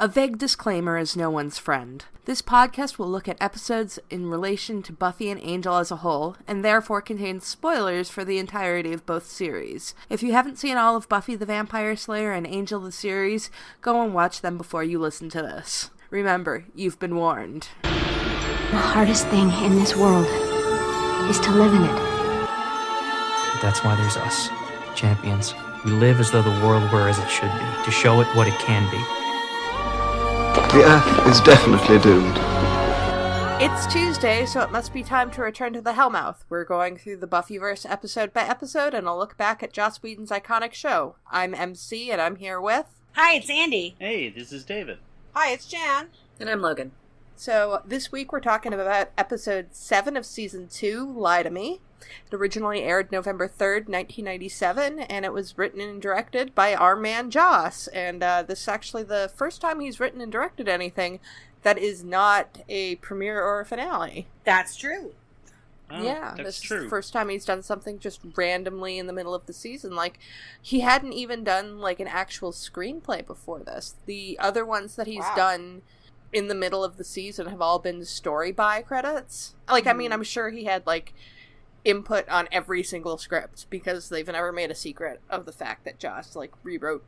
A vague disclaimer is no one's friend. This podcast will look at episodes in relation to Buffy and Angel as a whole, and therefore contains spoilers for the entirety of both series. If you haven't seen all of Buffy the Vampire Slayer and Angel the series, go and watch them before you listen to this. Remember, you've been warned. The hardest thing in this world is to live in it. That's why there's us, champions. We live as though the world were as it should be, to show it what it can be. The Earth is definitely doomed. It's Tuesday, so it must be time to return to the Hellmouth. We're going through the Buffyverse episode by episode, and a look back at Joss Whedon's iconic show. I'm Emcee, and I'm here with... Hi, it's Andie. Hey, this is David. Hi, it's Jan. And I'm Logan. So, this week we're talking about episode 7 of season 2, Lie to Me. It originally aired November 3rd, 1997, and it was written and directed by our man Joss. And this is actually the first time he's written and directed anything that is not a premiere or a finale. That's true. Oh, Yeah, that's this true. is the first time he's done something just randomly in the middle of the season. Like, he hadn't even done, like, an actual screenplay before this. The other ones that he's done in the middle of the season have all been story by credits. Like, I mean, I'm sure he had, like, input on every single script, because they've never made a secret of the fact that Joss, like, rewrote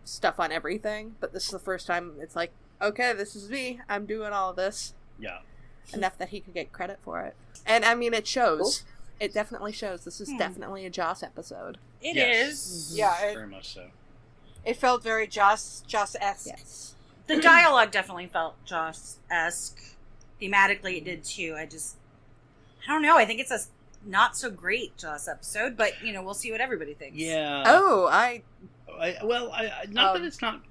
stuff on everything. But this is the first time it's like, okay, this is me. I'm doing all of this. Yeah. Enough that he could get credit for it. And, I mean, it shows. Cool. It definitely shows. This is definitely a Joss episode. It Yes. is. Yeah, Very much so. it felt very Joss-esque. Yes. The dialogue definitely felt Joss-esque. Thematically, it did too. I don't know. I think it's a not so great Joss episode, but, you know, we'll see what everybody thinks. Yeah. Oh, Not that it's not.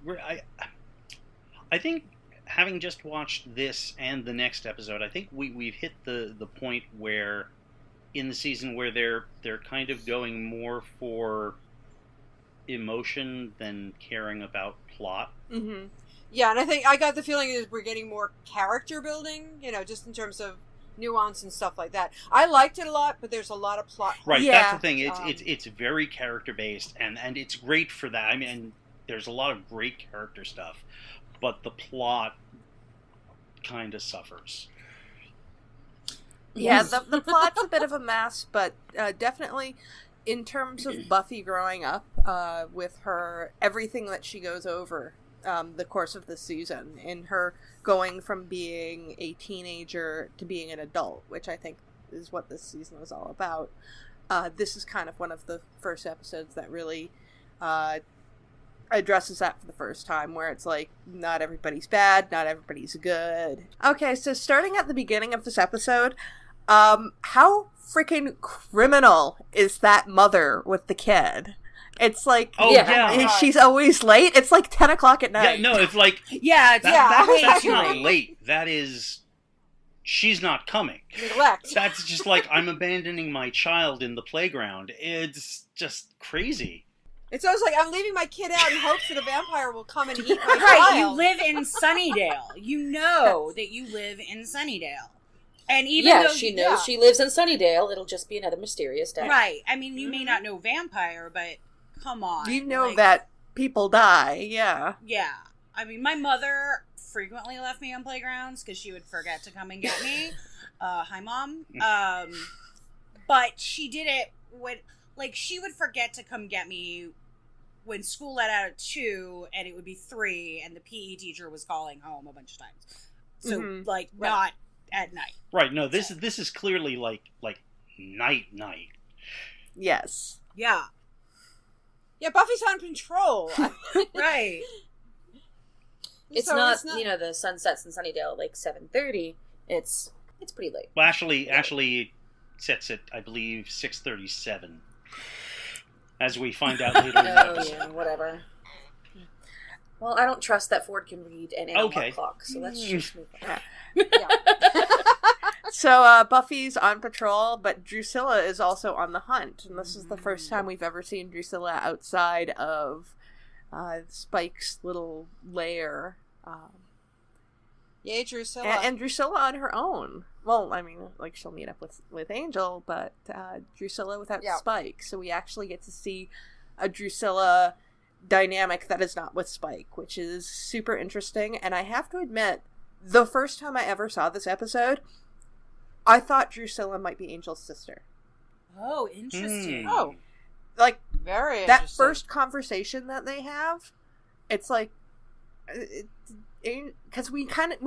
I think having just watched this and the next episode, I think we've hit the point where in the season where they're kind of going more for emotion than caring about plot. Mm-hmm. Yeah, and I think I got the feeling is we're getting more character building, you know, just in terms of nuance and stuff like that. I liked it a lot, but there's a lot of plot. Right, Yeah. that's the thing. It's very character based, and it's great for that. I mean, there's a lot of great character stuff, but the plot kind of suffers. Yeah, the plot's a bit of a mess, but definitely in terms of Buffy growing up, with her, everything that she goes over the course of the season, in her going from being a teenager to being an adult, which I think is what this season was all about. This is kind of one of the first episodes that really addresses that for the first time, where it's like, not everybody's bad, not everybody's good. Okay, so starting at the beginning of this episode, how freaking criminal is that mother with the kid? It's like, she's always late. It's like 10 o'clock at night. Yeah, no, it's like, Yeah, that's way not too late. That is, she's not coming. Neglect. That's just like, I'm abandoning my child in the playground. It's just crazy. It's always like, I'm leaving my kid out in hopes that a vampire will come and eat my Right, you child. live in Sunnydale. You know that you live in Sunnydale. And even though she knows she lives in Sunnydale, it'll just be another mysterious day. Right. I mean, you may not know vampire, but come on. You know like, that people die, yeah. Yeah. I mean, my mother frequently left me on playgrounds because she would forget to come and get me. Hi, Mom. But she did it when, like, she would forget to come get me when school let out at 2, and it would be 3, and the PE teacher was calling home a bunch of times. So, not at night. Right, no, this is clearly like night. Yes. Yeah. Yeah, Buffy's on patrol. Right. It's not, you know, the sun sets in Sunnydale at like 7:30. It's pretty late. Well, actually, it sets at, I believe, 6:37. As we find out later in the episode. Yeah, whatever. Well, I don't trust that Ford can read an analog clock, so let's just move on. So Buffy's on patrol, but Drusilla is also on the hunt, and this is the first time we've ever seen Drusilla outside of Spike's little lair. Yay, Drusilla. And Drusilla on her own. Well, I mean, like, she'll meet up with Angel, but Drusilla without Spike. So we actually get to see a Drusilla dynamic that is not with Spike, which is super interesting. And I have to admit, the first time I ever saw this episode, I thought Drusilla might be Angel's sister. Oh, interesting. Oh, like very that interesting. first conversation that they have. It's like, because we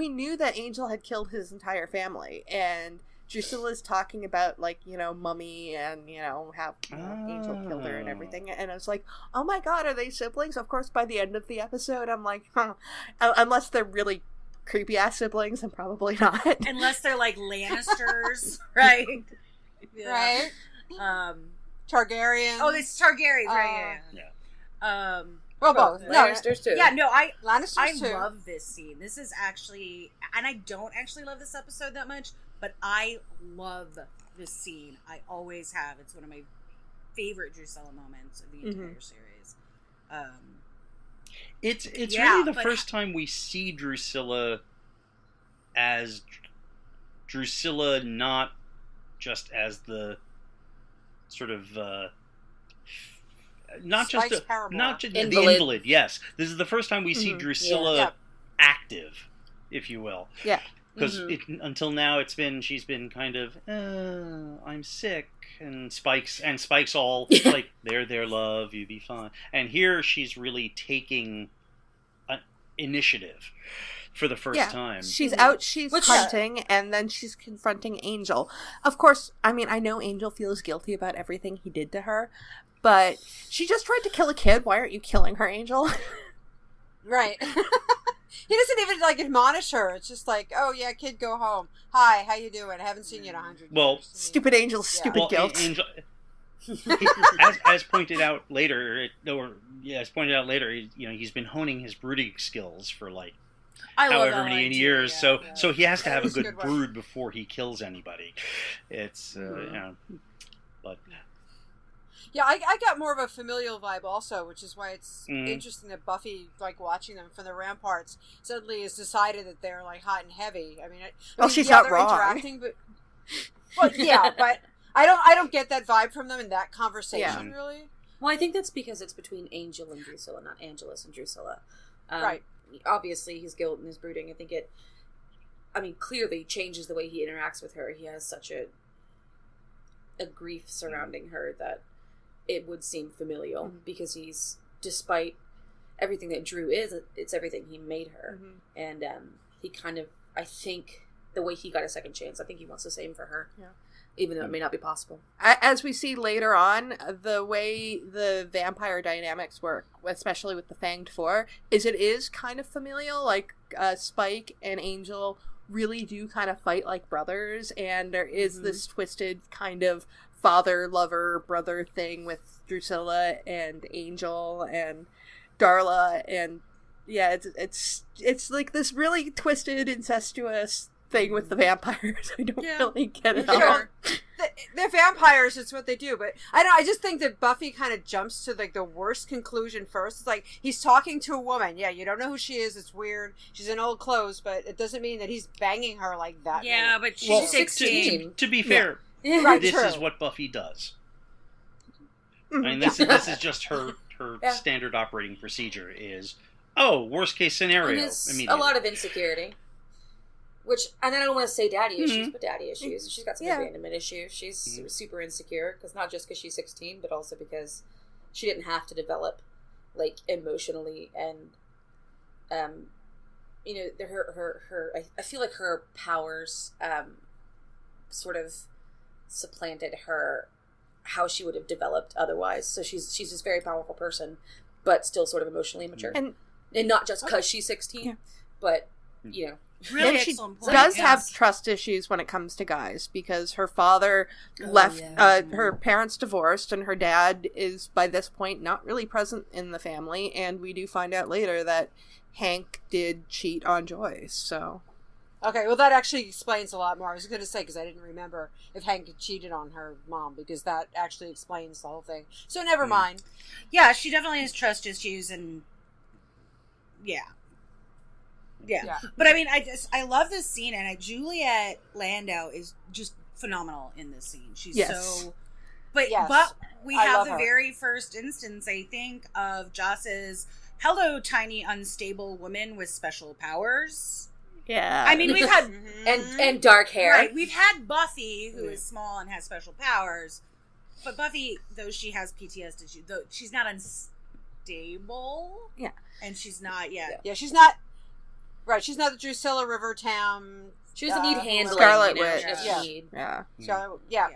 knew that Angel had killed his entire family, and Drusilla's talking about, like, you know, Mummy and, you know, how Angel killed her and everything. And I was like, oh my god, are they siblings? Of course, by the end of the episode, I'm like, unless they're really creepy ass siblings, and probably not. Unless they're like Lannisters, right? Right. Targaryen. Oh, it's Targaryen, right? Yeah. Well, both. No, Lannisters too. Yeah, no, Lannisters I too. love this scene. This is actually, and I don't actually love this episode that much, but I love this scene. I always have. It's one of my favorite Drusilla moments of the entire series. It's really the first time we see Drusilla as Drusilla, not just as the sort of not just the invalid. Yes, this is the first time we see Drusilla active, if you will. Yeah. Because until now she's been kind of I'm sick, and Spike's all like there love, you be fine, and here she's really taking initiative for the first time. She's out, she's hunting, and then she's confronting Angel. Of course, I mean, I know Angel feels guilty about everything he did to her, but she just tried to kill a kid. Why aren't you killing her, Angel? Right. He doesn't even, like, admonish her. It's just like, oh, yeah, kid, go home. Hi, how you doing? I haven't seen you in 100 years. Stupid Angel's stupid guilt. Angel, as pointed out later, he's been honing his brooding skills for, like, however many years. So he has to have a good brood before he kills anybody. It's, but... Yeah, I got more of a familial vibe also, which is why it's interesting that Buffy, like, watching them from the ramparts, suddenly has decided that they're, like, hot and heavy. I mean, she's not they're wrong. Interacting, but but I don't get that vibe from them in that conversation, really. Well, I think that's because it's between Angel and Drusilla, not Angelus and Drusilla. Right. Obviously, his guilt and his brooding, I think clearly changes the way he interacts with her. He has such a grief surrounding her that it would seem familial, because he's, despite everything that Drew is, it's everything he made her. And he kind of, I think, the way he got a second chance, I think he wants the same for her. Yeah. Even though it may not be possible. As we see later on, the way the vampire dynamics work, especially with the Fanged Four, is it is kind of familial. Like, Spike and Angel really do kind of fight like brothers, and there is this twisted kind of father, lover, brother thing with Drusilla and Angel and Darla, and yeah, it's like this really twisted, incestuous thing with the vampires. I don't really get it all. They're vampires, it's what they do, but I just think that Buffy kind of jumps to, like, the worst conclusion first. It's like, he's talking to a woman. Yeah, you don't know who she is, it's weird. She's in old clothes, but it doesn't mean that he's banging her like that. Yeah, but she's 16. To be fair, Right, this true. is what Buffy does. I mean, this is just her standard operating procedure is, worst case scenario. Immediately. A lot of insecurity. Which, and I don't want to say daddy issues, but daddy issues. She's got some abandonment issues. She's super insecure, not just because she's 16, but also because she didn't have to develop, like, emotionally, and, I feel like her powers, sort of supplanted how she would have developed otherwise. So she's this very powerful person, but still sort of emotionally immature. And not just because she's 16, but, you know. Really and she excellent point. does have trust issues when it comes to guys, because her father left, her parents divorced, and her dad is, by this point, not really present in the family, and we do find out later that Hank did cheat on Joyce, so... Okay, well, that actually explains a lot more. I was going to say, because I didn't remember if Hank had cheated on her mom, because that actually explains the whole thing. So never mind. Yeah, she definitely has trust issues, and... Yeah. But I mean, I love this scene, and Juliet Landau is just phenomenal in this scene. She's so But Yes. but we I have love the her. very first instance, I think, of Joss's hello, tiny unstable woman with special powers. Yeah. I mean, we've had and dark hair. right. We've had Buffy, who is small and has special powers, but Buffy, though she has PTSD, though she's not unstable. Yeah. And she's not yet. Yeah, she's not. Right, she's not the Drusilla Rivertown. She doesn't need handling. Scarlet you know, Witch. She doesn't Yeah. need. Yeah. So, yeah.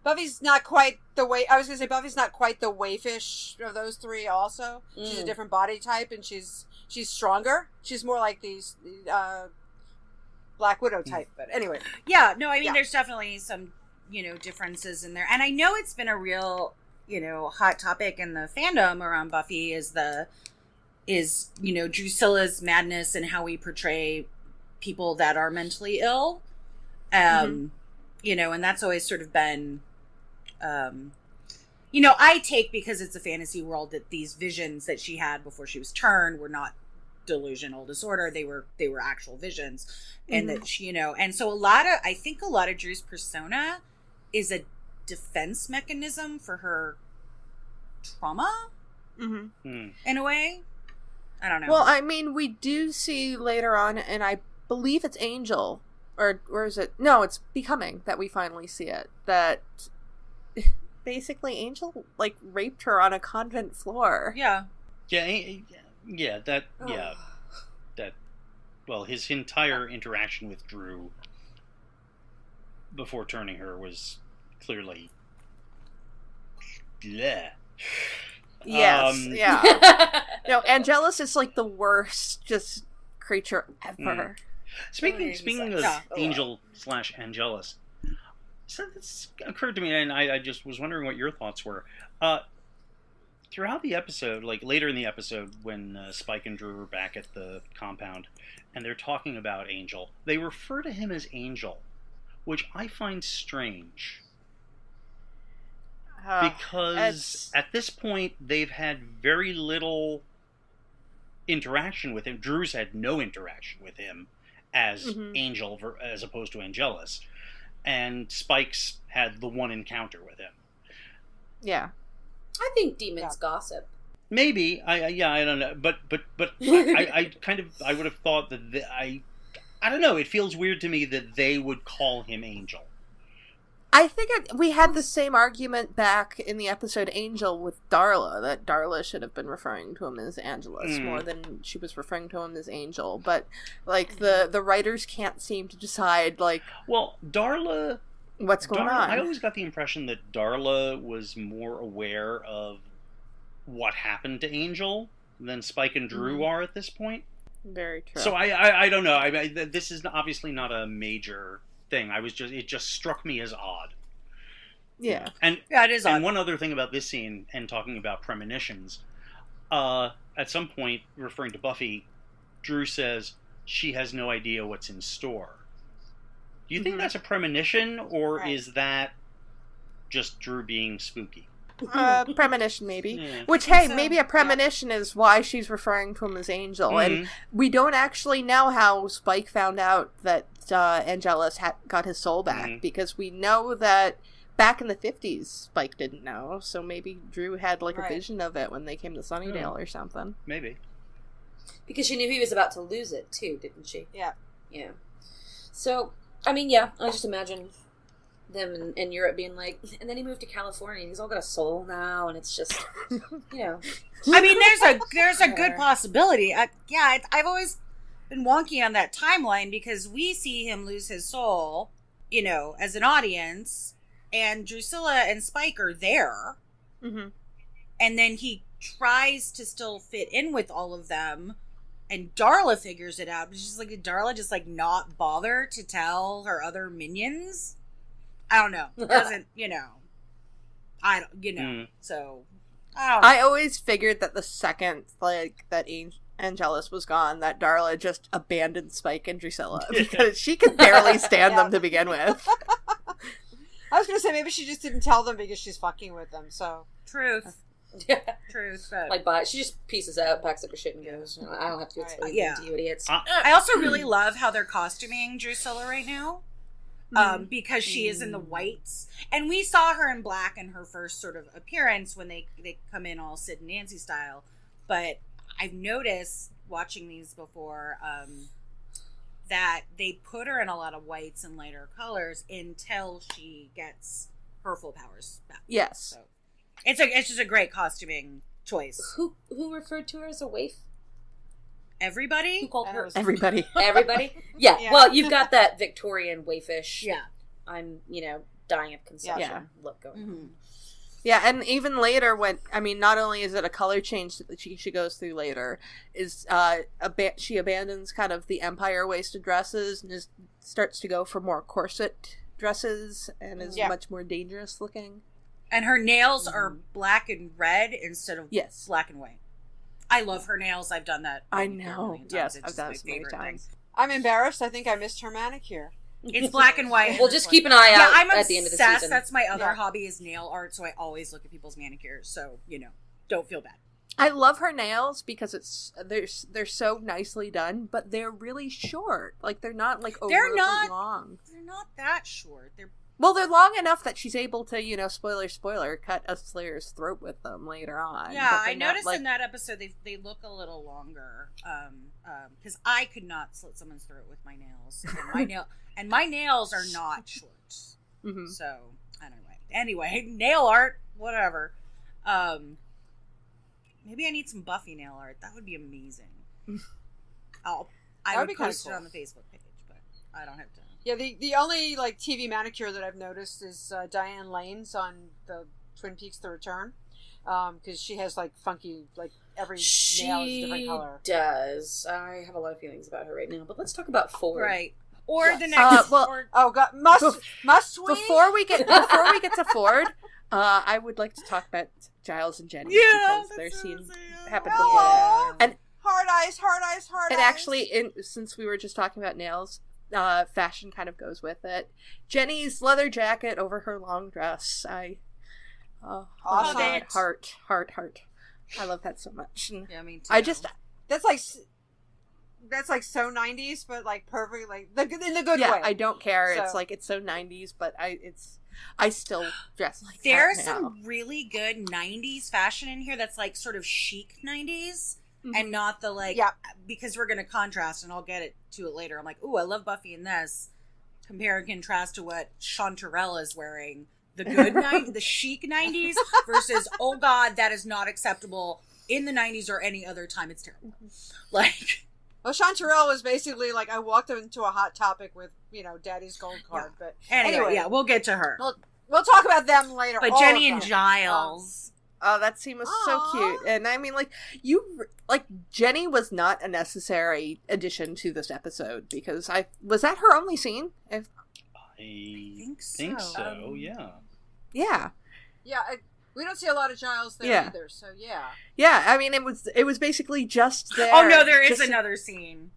Buffy's not quite the way. I was gonna say Buffy's not quite the waifish of those three. Also, she's a different body type, and she's stronger. She's more like these Black Widow type. But anyway, Yeah, no, I mean, Yeah. there's definitely some, differences in there. And I know it's been a real, hot topic in the fandom around Buffy is Drusilla's madness and how we portray people that are mentally ill. And that's always sort of been, I take, because it's a fantasy world, that these visions that she had before she was turned were not delusional disorder. They were actual visions. And that she, and so I think a lot of Drew's persona is a defense mechanism for her trauma in a way. I don't know. Well, I mean, we do see later on, and I believe it's Angel, or is it? No, it's Becoming that we finally see it. That basically Angel raped her on a convent floor. Yeah. That. Well, his entire interaction with Drew before turning her was clearly. Bleh. Yes, yeah. No, Angelus is the worst creature ever. Speaking of Angel / Angelus, so this occurred to me, and I just was wondering what your thoughts were. Throughout the episode, later in the episode, when Spike and Drew are back at the compound, and they're talking about Angel, they refer to him as Angel, which I find strange. Because at this point, they've had very little interaction with him. Drew's had no interaction with him as Angel, as opposed to Angelus. And Spike's had the one encounter with him. Yeah. I think demons gossip. Maybe. I don't know. But I would have thought that I don't know. It feels weird to me that they would call him Angel. I think we had the same argument back in the episode Angel with Darla, that Darla should have been referring to him as Angelus more than she was referring to him as Angel. But, the writers can't seem to decide, Well, Darla... what's going on? I always got the impression that Darla was more aware of what happened to Angel than Spike and Drew are at this point. Very true. So I don't know. This is obviously not a major thing. It just struck me as odd. Yeah. And it is odd. And one other thing about this scene, and talking about premonitions, at some point, referring to Buffy, Drew says she has no idea what's in store. Do you think that's a premonition, or is that just Drew being spooky? Premonition, maybe. Yeah. Which, hey, maybe a premonition is why she's referring to him as Angel. And we don't actually know how Spike found out that Angelus got his soul back, because we know that back in the 50s, Spike didn't know. So maybe Drew had a vision of it when they came to Sunnydale or something. Maybe. Because she knew he was about to lose it, too, didn't she? Yeah. Yeah. So, I just imagine them in Europe being like, and then he moved to California, and he's all got a soul now, and it's just, I mean, there's a good possibility. I've always been wonky on that timeline, because we see him lose his soul, as an audience, and Drusilla and Spike are there, and then he tries to still fit in with all of them, and Darla figures it out. But she's did Darla just not bother to tell her other minions? I don't know. Doesn't, I don't, so I don't know. I always figured that the second, that Angelus was gone, that Darla just abandoned Spike and Drusilla, because she could barely stand them to begin with. I was gonna say maybe she just didn't tell them because she's fucking with them. So Truth. Yeah. Truth. She just pieces out, packs up her shit, and goes, I don't have to explain to you idiots. I also really love how they're costuming Drusilla right now. because she is in the whites. And we saw her in black in her first sort of appearance when they come in all Sid and Nancy style. But I've noticed watching these before that they put her in a lot of whites and lighter colors until she gets her full powers back. Yes. So it's just a great costuming choice. Who referred to her as a waif? Everybody? Who called her? Everybody. Everybody? Yeah. Well, you've got that Victorian waifish. Yeah. I'm, dying of consumption look going on. Yeah, and even later when, not only is it a color change that she goes through later, is she abandons kind of the empire waisted dresses and just starts to go for more corset dresses and is much more dangerous looking. And her nails are black and red instead of yes. black and white. I love her nails. I've done that. I know. Yes, I've done it so many times. I'm embarrassed. I think I missed her manicure. It's black and white. Well, just keep an eye out I'm at the end of the season. That's my other hobby is nail art, so I always look at people's manicures. So, don't feel bad. I love her nails because they're so nicely done, but they're really short. Like they're not like overly long. They're not that short. They're long enough that she's able to, spoiler, cut a Slayer's throat with them later on. Yeah, I noticed in that episode they look a little longer. Because I could not slit someone's throat with my nails. And my nails are not short. Mm-hmm. So, anyway, nail art, whatever. Maybe I need some Buffy nail art. That would be amazing. I would post it on the Facebook page, but I don't have to. Yeah, the only TV manicure that I've noticed is Diane Lane's on the Twin Peaks: The Return, because she has funky every nail is a different color. She does. I have a lot of feelings about her right now, but let's talk about Ford. Right. Or the next. Must we? Before we get to Ford, I would like to talk about Giles and Jenny because their scene happened before. And hard eyes. And actually, since we were just talking about nails. Fashion kind of goes with it. Jenny's leather jacket over her long dress. Awesome. Heart. I love that so much. Yeah, me too. That's so 90s, but perfect, in the good way. I don't care. So. It's so 90s, but I still dress like There's that now. some really good 90s fashion in here that's sort of chic 90s. Mm-hmm. And not the because we're going to contrast, and I'll get to it later. I'm ooh, I love Buffy in this. Compare and contrast to what Chanterelle is wearing. The good the chic 90s versus, oh God, that is not acceptable in the 90s or any other time. It's terrible. Well, Chanterelle was basically I walked into a Hot Topic with, Daddy's gold card. Yeah. But anyway, we'll get to her. We'll talk about them later. But Jenny and Giles. Oh, that scene was so cute. And Jenny was not a necessary addition to this episode because was that her only scene? I think so, yeah. Yeah. Yeah, we don't see a lot of Giles there either, so yeah. Yeah, it was basically just there. Oh no, there is another scene.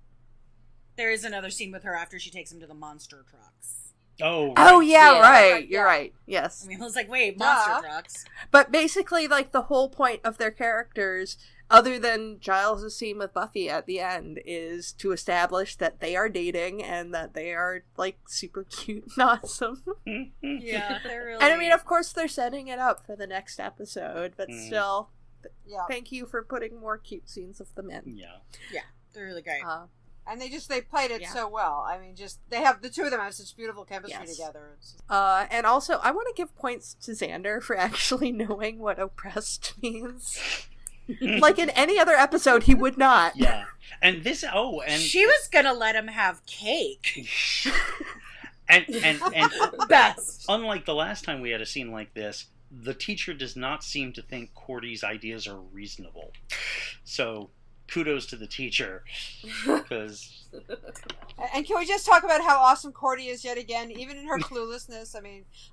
There is another scene with her after she takes him to the monster trucks. Oh, right. Oh, yeah, right. You're right. Yes. I was wait, monster trucks. But basically, the whole point of their characters, other than Giles' scene with Buffy at the end, is to establish that they are dating and that they are, super cute and awesome. Yeah, they're really... And of course, they're setting it up for the next episode, but still, thank you for putting more cute scenes of them in. Yeah. Yeah, they're really great. And they played it so well. They have, the two of them have such beautiful chemistry together. And also, I want to give points to Xander for actually knowing what oppressed means. In any other episode, he would not. Yeah. And she was gonna let him have cake. and Best. Unlike the last time we had a scene like this, the teacher does not seem to think Cordy's ideas are reasonable. So... kudos to the teacher, because... And can we just talk about how awesome Cordy is yet again, even in her cluelessness?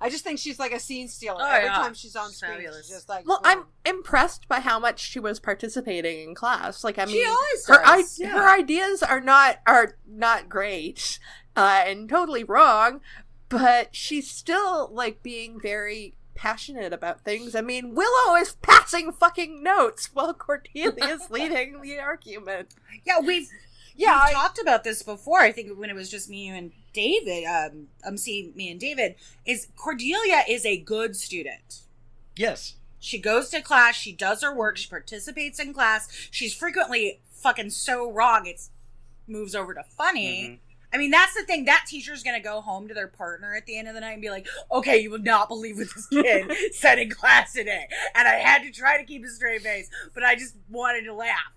I just think she's a scene stealer. Every time she's on screen, she's just Well, I'm impressed by how much she was participating in class. She always does. Her ideas are not great, and totally wrong, but she's still, being very... passionate about things. Willow is passing fucking notes while Cordelia is leading the argument. Yeah, we've Yeah, We've talked about this before. I think when it was just me and David, me and David, is Cordelia is a good student. Yes. She goes to class, she does her work, she participates in class. She's frequently fucking so wrong, it moves over to funny. Mm-hmm. I mean, that's the thing. That teacher's going to go home to their partner at the end of the night and be like, okay, you will not believe what this kid said in class today. And I had to try to keep a straight face, but I just wanted to laugh.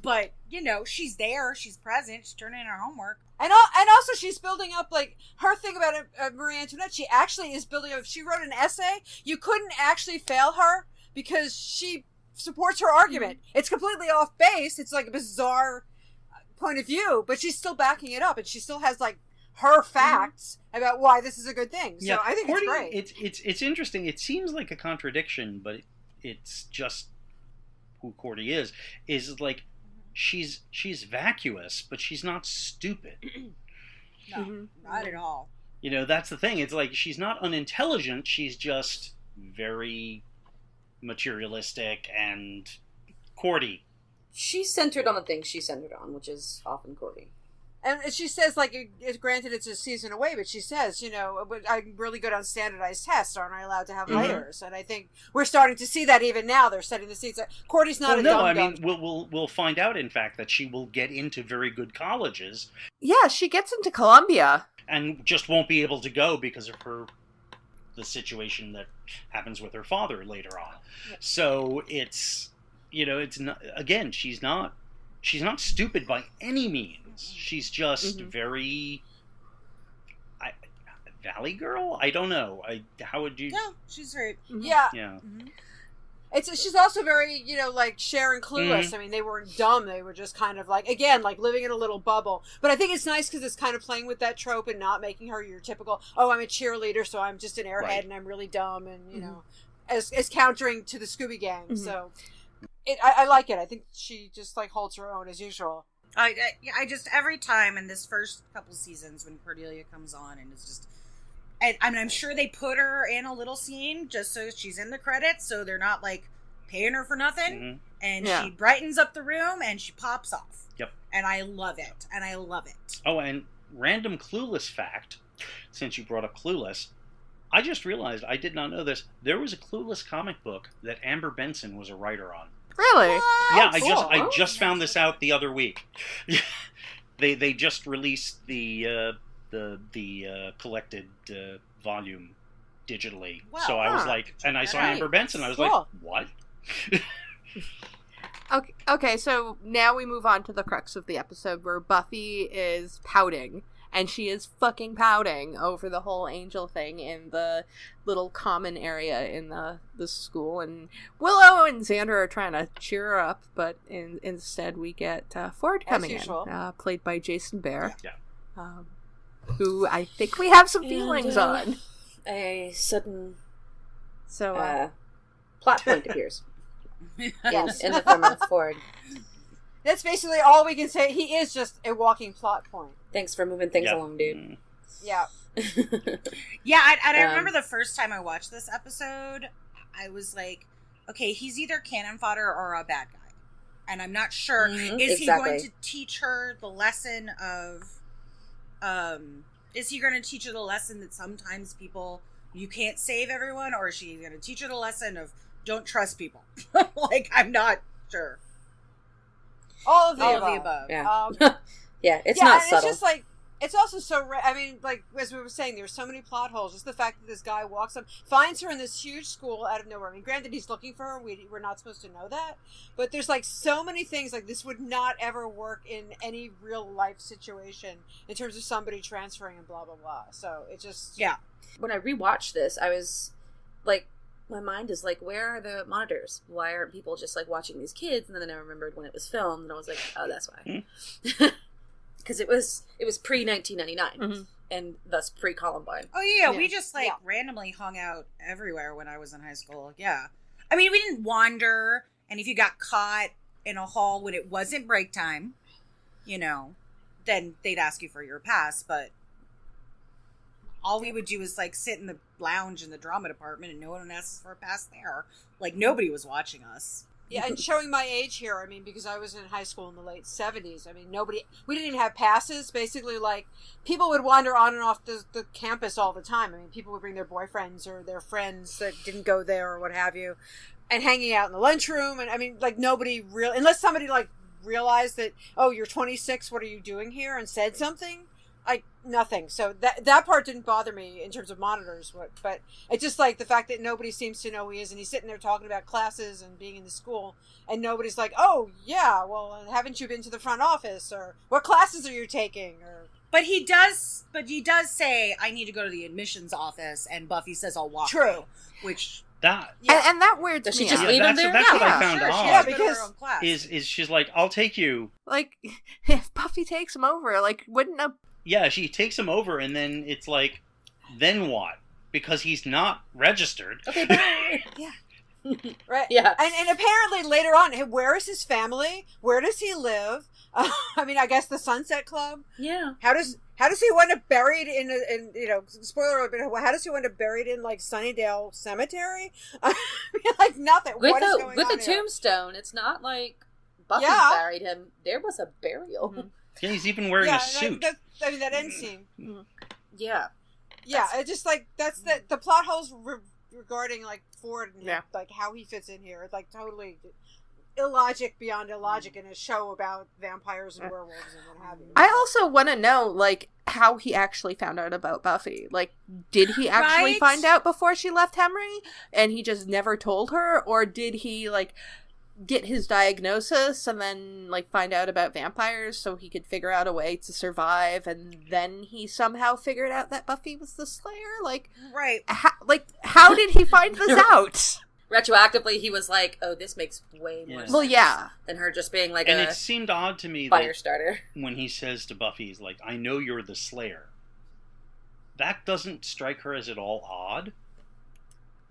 But, you know, she's there. She's present. She's turning in her homework. And also she's building up, like, her thing about Marie Antoinette, she actually is building up. She wrote an essay. You couldn't actually fail her because she supports her argument. Mm-hmm. It's completely off base. It's like a bizarre point of view, but she's still backing it up, and she still has, like, her facts about why this is a good thing. So I think Cordy, it's great. It's interesting. It seems like a contradiction, but it's just who Cordy is like, she's vacuous, but she's not stupid. No, not at all. You know, that's the thing. It's like, she's not unintelligent, she's just very materialistic and Cordy. She's centered on the things she's centered on, which is often Cordy. And she says, like, granted it's a season away, but she says, you know, I'm really good on standardized tests. Aren't I allowed to have layers? And I think we're starting to see that even now. They're setting the seats. Cordy's not we'll find out, in fact, that she will get into very good colleges. Yeah, she gets into Columbia. And just won't be able to go because of the situation that happens with her father later on. Yeah. So it's, you know, it's not, again, she's not stupid by any means. She's just very Valley Girl. I don't know. How would you? No, she's very yeah. Mm-hmm. She's also very, you know, like Cher and Clueless. Mm-hmm. I mean, they weren't dumb. They were just kind of like, again, like living in a little bubble. But I think it's nice because it's kind of playing with that trope and not making her your typical, oh, I'm a cheerleader, so I'm just an airhead and I'm really dumb, and you know, as countering to the Scooby Gang. Mm-hmm. So I like it. I think she just like holds her own as usual. I just, every time in this first couple seasons when Cordelia comes on and is just, I mean, I'm sure they put her in a little scene just so she's in the credits, so they're not like paying her for nothing. And she brightens up the room and she pops off. Yep. And I love it. Oh, and random Clueless fact, since you brought up Clueless, I just realized, I did not know this, there was a Clueless comic book that Amber Benson was a writer on. Really? What? Yeah, I just found this out the other week. They just released the collected volume digitally. Wow. So I was like, and I saw Amber Benson. I was like, what? Okay, so now we move on to the crux of the episode where Buffy is pouting. And she is fucking pouting over the whole Angel thing in the little common area in the school. And Willow and Xander are trying to cheer her up, but instead we get Ford coming in, played by Jason Behr, who I think we have some feelings on. A sudden plot point appears. Yes, in the form of Ford. That's basically all we can say. He is just a walking plot point. Thanks for moving things along, dude. Yeah. I remember the first time I watched this episode, I was like, okay, he's either cannon fodder or a bad guy. And I'm not sure. Is he going to teach her the lesson of... is he going to teach her the lesson that sometimes people... You can't save everyone? Or is she going to teach her the lesson of don't trust people? Like, I'm not sure. All of the above. Yeah. Yeah, it's not subtle. It's just like, it's also so, I mean, like, as we were saying, there's so many plot holes. Just the fact that this guy walks up, finds her in this huge school out of nowhere. I mean, granted, he's looking for her. We're not supposed to know that. But there's, like, so many things, like, this would not ever work in any real life situation in terms of somebody transferring and blah, blah, blah. So it just... Yeah. When I rewatched this, I was, like, my mind is like, where are the monitors? Why aren't people just, like, watching these kids? And then I remembered when it was filmed, and I was like, oh, that's why. Because it was pre-1999, and thus pre-Columbine. Oh, yeah, we just, like, randomly hung out everywhere when I was in high school, yeah. I mean, we didn't wander, and if you got caught in a hall when it wasn't break time, you know, then they'd ask you for your pass, but all we would do is, like, sit in the lounge in the drama department, and no one would ask us for a pass there. Like, nobody was watching us. Yeah, and showing my age here, I mean, because I was in high school in the late 70s. I mean, we didn't even have passes. Basically, like, people would wander on and off the campus all the time. I mean, people would bring their boyfriends or their friends that didn't go there or what have you, and hanging out in the lunchroom. And I mean, like, nobody really, unless somebody, like, realized that, oh, you're 26, what are you doing here, and said something. Like, nothing. So that part didn't bother me in terms of monitors, but it's just like the fact that nobody seems to know who he is, and he's sitting there talking about classes and being in the school, and nobody's like, oh, yeah, well, haven't you been to the front office, or what classes are you taking, or... But he does say, I need to go to the admissions office, and Buffy says, I'll walk. True. Which... That and that weirds Does me she just out. leave him there? That's what I Yeah, found sure, odd. she has to go to because- her own class. Is she's like, I'll take you. Like, if Buffy takes him over, like, wouldn't a... Yeah, she takes him over, and then it's like, then what? Because he's not registered. Okay, bye. Right. Yeah. And apparently later on, hey, where is his family? Where does he live? I mean, I guess the Sunset Club. Yeah. How does he wind up buried in spoiler alert, but how does he wind up buried in like Sunnydale Cemetery? I mean, like nothing. What is going With on a here? tombstone, it's not like Buffy Yeah. buried him. There was a burial. Mm-hmm. Yeah, he's even wearing a suit. That end scene. Yeah. Yeah, it's just like that's the plot holes regarding like Ford and Yeah. like how he fits in here. It's like totally illogic beyond illogic in a show about vampires and werewolves and what have you. I also want to know, like, how he actually found out about Buffy. Like, did he actually Right? find out before she left Henry, and he just never told her? Or did he, like, get his diagnosis and then, like, find out about vampires so he could figure out a way to survive, and then he somehow figured out that Buffy was the Slayer? Like, Right. how did he find this out? Retroactively, he was like, "Oh, this makes way more Yeah. sense." Well, yeah. Than her just being like And a it seemed odd to me fire that starter. when he says to Buffy, he's like, I know you're the Slayer. That doesn't strike her as at all odd.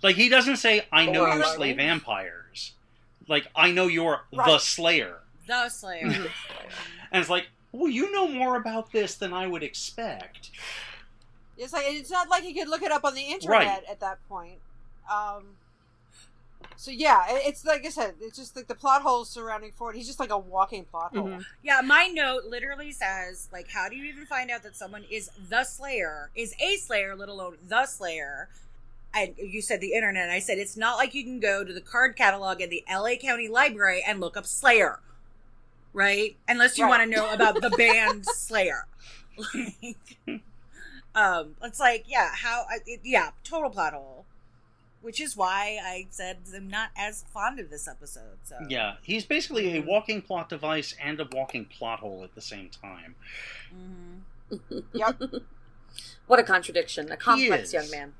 Like, he doesn't say, I know you slay vampires. Like, I know you're the Right. Slayer. The Slayer. And it's like, well, you know more about this than I would expect. It's like it's not like he could look it up on the internet Right. at that point. So yeah, it's like I said, it's just like the plot holes surrounding Ford. He's just like a walking plot hole. Mhm. Yeah, my note literally says, like, how do you even find out that someone is the Slayer, is a Slayer, let alone the Slayer? And you said the internet, and I said, it's not like you can go to the card catalog at the LA County Library and look up Slayer, right? Unless you Right. want to know about the band Slayer. It's like, yeah, total plot hole. Which is why I said I'm not as fond of this episode. So Yeah, he's basically a walking plot device and a walking plot hole at the same time. Mhm. Yep. What a contradiction! A complex is. young man.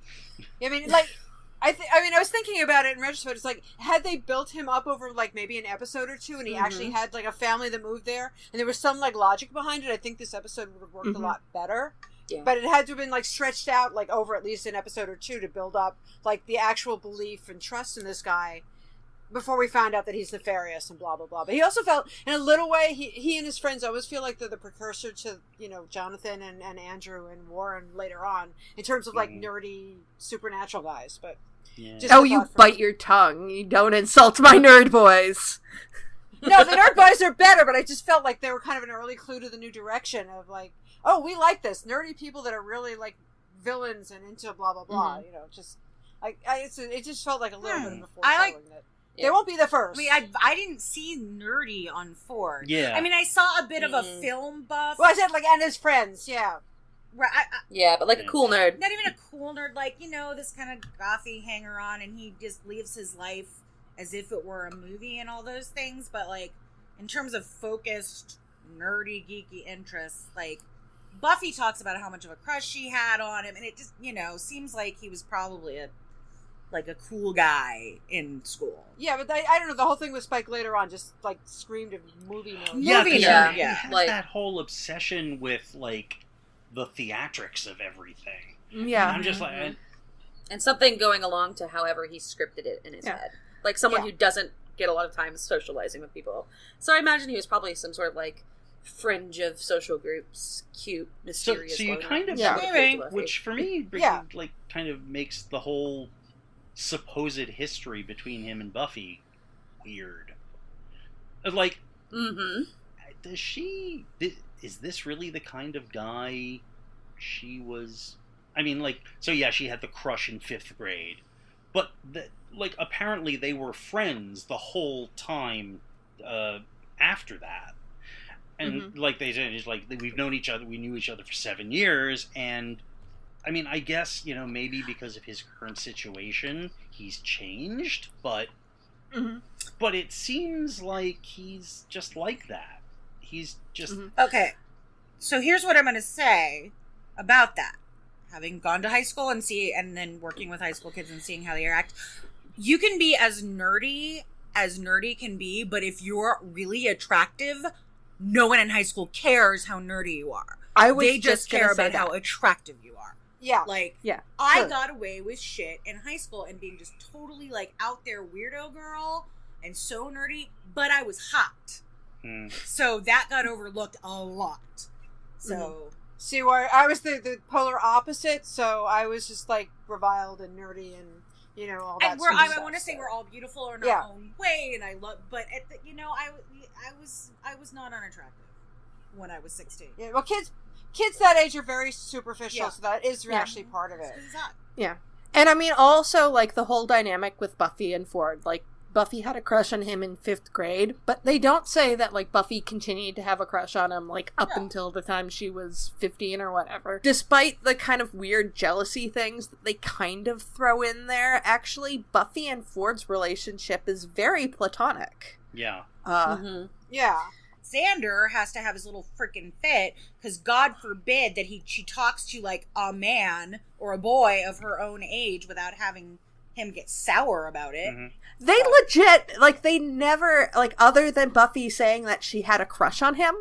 I mean, like, I was thinking about it in retrospect. It's like, had they built him up over, like, maybe an episode or two, and he actually had, like, a family that moved there, and there was some, like, logic behind it, I think this episode would have worked a lot better. Yeah. But it had to have been, like, stretched out, like, over at least an episode or two to build up, like, the actual belief and trust in this guy before we found out that he's nefarious and blah, blah, blah. But he also felt, in a little way, he and his friends always feel like they're the precursor to, you know, Jonathan and Andrew and Warren later on, in terms of, like, nerdy supernatural guys. But Yeah. just Oh, a you thought for- bite your tongue. You don't insult my nerd boys. No, the nerd boys are better, but I just felt like they were kind of an early clue to the new direction of, like, oh, we like this. Nerdy people that are really, like, villains and into blah, blah, blah. You know, just, like, it just felt like a little bit of a I like- foreshadowing that they won't be the first. I mean, I didn't see nerdy on Ford. Yeah. I mean, I saw a bit of a film buff. Well, I said, like, and his friends, yeah. Right, Yeah, but like a cool nerd. not even a cool nerd, like, you know, this kind of gothy hanger on, and he just lives his life as if it were a movie and all those things. But, like, in terms of focused, nerdy, geeky interests, like, Buffy talks about how much of a crush she had on him, and it just, you know, seems like he was probably a cool guy in school. Yeah, but I don't know, the whole thing with Spike later on just, like, screamed of movie nerd. Yeah, Movie 'cause nerd, he yeah. has Like- that whole obsession with, like, the theatrics of everything. Yeah. I'm just like, And something going along to however he scripted it in his head. Like someone who doesn't get a lot of time socializing with people. So I imagine he was probably some sort of like fringe of social groups, cute, mysterious. so you loner. kind of, Yeah. Maybe. which for me, Yeah. like, kind of makes the whole supposed history between him and Buffy weird. Like, Mm-hmm. does she... Is this really the kind of guy she was... I mean, like, so yeah, she had the crush in 5th grade. But, like, apparently they were friends the whole time after that. And, like they said, it's like, we knew each other for 7 years, and, I mean, I guess, you know, maybe because of his current situation, he's changed, but... But it seems like he's just like that. He's just... Okay, so here's what I'm going to say about that. Having gone to high school and then working with high school kids and seeing how they react, you can be as nerdy can be, but if you're really attractive, no one in high school cares how nerdy you are. They just care about how attractive you are. Yeah. Like, yeah, I got away with shit in high school and being just totally, like, out there weirdo girl and so nerdy, but I was hot. So that got overlooked a lot. So... See, where I was the polar opposite, so I was just, like, reviled and nerdy and, you know, all that and sort of stuff. I want to say we're all beautiful in our own way, and I love, but at the, you know, I was not unattractive when I was 16. Yeah, well, kids that age are very superficial, so that is actually part of it. Yeah. And I mean, also, like, the whole dynamic with Buffy and Ford, like, Buffy had a crush on him in 5th grade, but they don't say that, like, Buffy continued to have a crush on him, like, up until the time she was 15 or whatever. Despite the kind of weird jealousy things that they kind of throw in there, actually, Buffy and Ford's relationship is very platonic. Yeah. Yeah. Xander has to have his little freaking fit, because God forbid that she talks to, like, a man or a boy of her own age without having him get sour about it. They legit, like, they never, like, other than Buffy saying that she had a crush on him,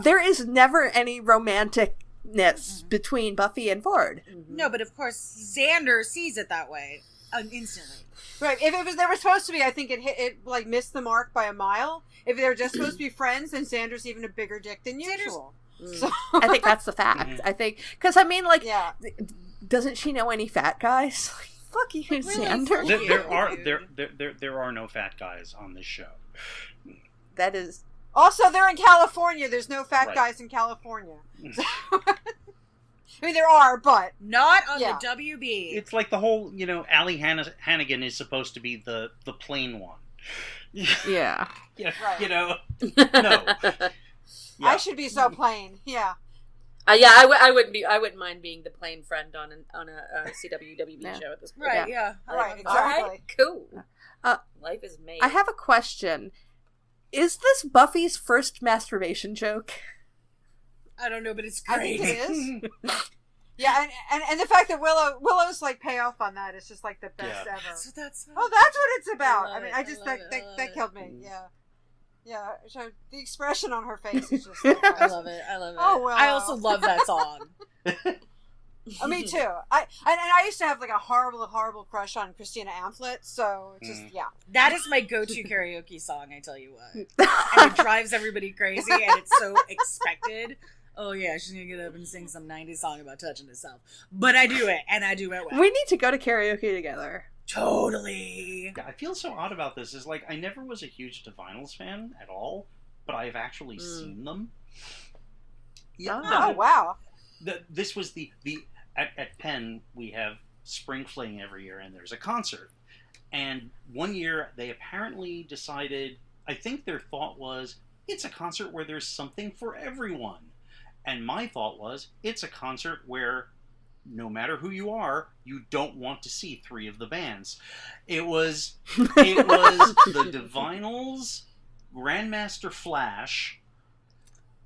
there is never any romanticness between Buffy and Ford. No, but of course Xander sees it that way instantly. Right. If they were supposed to be, I think it like missed the mark by a mile. If they were just supposed to be friends, then Xander's even a bigger dick than usual. So I think that's the fact. I think, because I mean, like, doesn't she know any fat guys? Like, fuck you, Xander. There are no fat guys on this show. That is... Also, they're in California. There's no fat guys in California. So, I mean, there are, but... Not on the WB. It's like the whole, you know, Allie Hannigan is supposed to be the plain one. Yeah. Right. You know? No. I should be so plain. Yeah. I wouldn't mind being the plain friend on a CWWB show at this point. Right, yeah. Right, exactly. All right, cool. Life is made. I have a question. Is this Buffy's first masturbation joke? I don't know, but it's great. I think it is. Yeah, and the fact that Willow's like payoff on that is just like the best ever. That's what it's about. I mean, that killed me. Yeah. Yeah, so the expression on her face is just... I love it. Oh, well. I also love that song. Me too. I used to have like a horrible crush on Christina Amphlett, so just, That is my go-to karaoke song, I tell you what. And it drives everybody crazy, and it's so expected. Oh yeah, she's gonna get up and sing some 90s song about touching herself. But I do it, and I do it well. We need to go to karaoke together. Totally. I feel so odd about this. Is like I never was a huge Divinals fan at all, but I've actually seen them. Yeah. Oh wow. This was the at Penn we have Spring Fling every year, and there's a concert. And one year they apparently decided. I think their thought was it's a concert where there's something for everyone. And my thought was it's a concert where no matter who you are, you don't want to see 3 of the bands. It was the Divinals, Grandmaster Flash,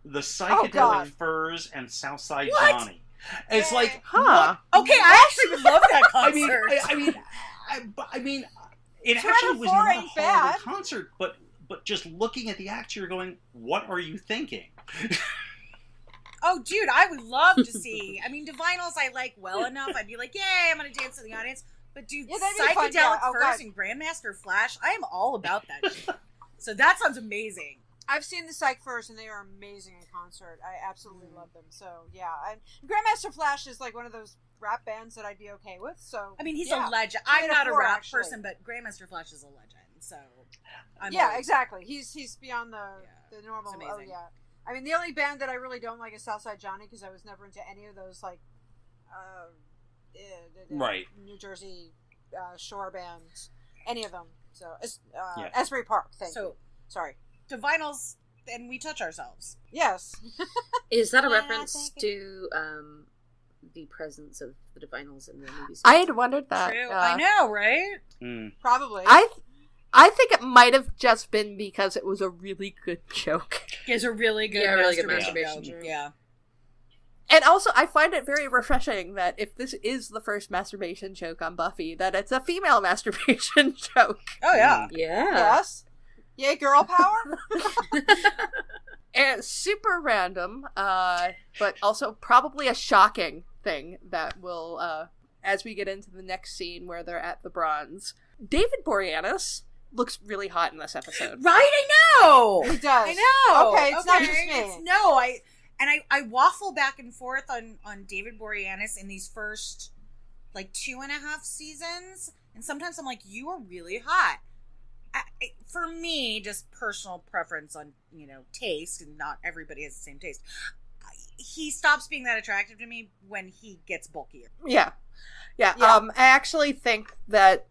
the Psychedelic Furs, and Southside Johnny. It's like, huh? Okay, I actually would love that concert. I mean, it actually was not a horrible concert, but just looking at the acts, you're going, what are you thinking? Oh, dude, I would love to see. I mean, Divinals I like well enough. I'd be like, yay, I'm going to dance in the audience. But, dude, Psychedelic Furs and Grandmaster Flash, I am all about that shit. So that sounds amazing. I've seen the Psych Furs, and they are amazing in concert. I absolutely love them. So, yeah. And Grandmaster Flash is like one of those rap bands that I'd be okay with. So, I mean, he's a legend. I'm not a rap person, but Grandmaster Flash is a legend. So, exactly. He's beyond the normal. It's amazing. Oh yeah. I mean, the only band that I really don't like is Southside Johnny because I was never into any of those like, right, New Jersey shore bands, any of them. So Yeah. Asbury Park. Thank you. Sorry. The vinyls, and we touch ourselves. Yes. Is that a Yeah, reference thank to the presence of the Divinals in the movies? I had wondered that. True. I know, right? Probably. I think it might have just been because it was a really good joke. It's a really good masturbation joke. joke. Yeah. And also, I find it very refreshing that if this is the first masturbation joke on Buffy, that it's a female masturbation joke. Oh, yeah. Yeah. Yes. Yay, girl power. And super random, but also probably a shocking thing that will, as we get into the next scene where they're at the Bronze, David Boreanaz looks really hot in this episode. Right, I know! He does. I know! Okay, it's not just me. I waffle back and forth on David Boreanaz in these first, 2.5 seasons, and sometimes I'm like, you are really hot. For me, just personal preference on, taste, and not everybody has the same taste, he stops being that attractive to me when he gets bulkier. Yeah. I actually think that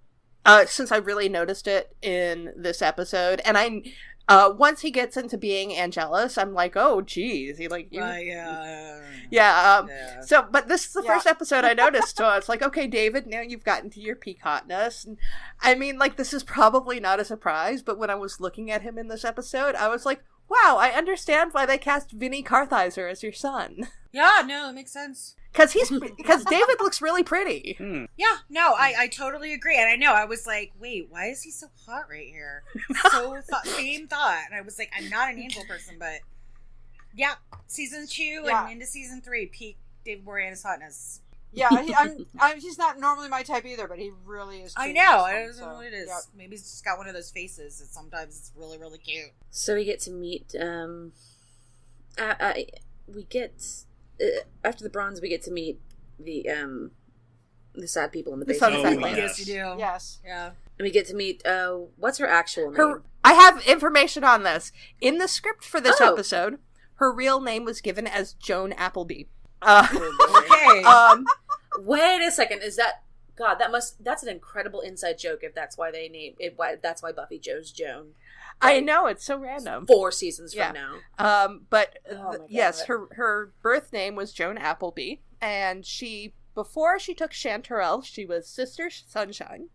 since I really noticed it in this episode, and once he gets into being Angelus, I'm like, oh, geez. So, but this is the first episode I noticed, so it's like, okay, David, now you've gotten to your peak hotness. And, I mean, this is probably not a surprise, but when I was looking at him in this episode, I was like, wow, I understand why they cast Vinny Kartheiser as your son. Yeah, no, it makes sense. Because David looks really pretty. Yeah, no, I totally agree. And I know, I was like, wait, why is he so hot right here? Same thought. And I was like, I'm not an Angel person, but yeah, season 2 and into season 3, peak David Boreanaz hotness. Yeah, he's not normally my type either, but he really is. I know, I don't know what it is. Yep. Maybe he's just got one of those faces that sometimes it's really, really cute. So we get to meet, after the Bronze, we get to meet the sad people in the basement. Yes, you do. Yes. Yeah. And we get to meet, what's her actual name? I have information on this. In the script for this episode, her real name was given as Joan Appleby. Okay. Wait a second. Is that... God, that's an incredible inside joke if that's why they named it. That's why Buffy chose Joan. I know, it's so random. 4 seasons from now. But yes, her birth name was Joan Appleby, and before she took Chanterelle, she was Sister Sunshine,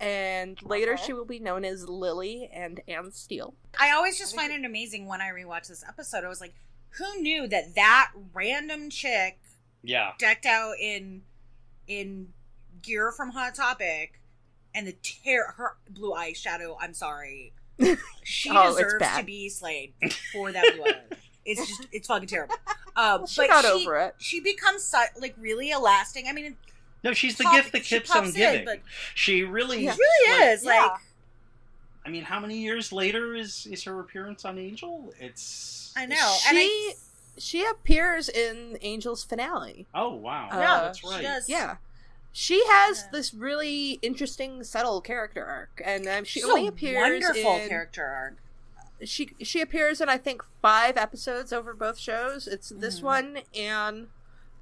and later she will be known as Lily and Anne Steele. I always just find it amazing when I rewatch this episode. I was like, who knew that random chick, decked out in gear from Hot Topic, and her blue eyeshadow, I'm sorry, she deserves to be slayed for that blue eye. It's fucking terrible. She got over it. She becomes really elastic. I mean, no, she's the gift that keeps on giving. She really is. I mean, how many years later is her appearance on Angel? I know. She appears in Angel's finale. Oh, wow. Yeah, that's right. She does. Yeah. She has this really interesting, subtle character arc, and she only appears wonderful character arc. She appears in, I think, 5 episodes over both shows. It's this one and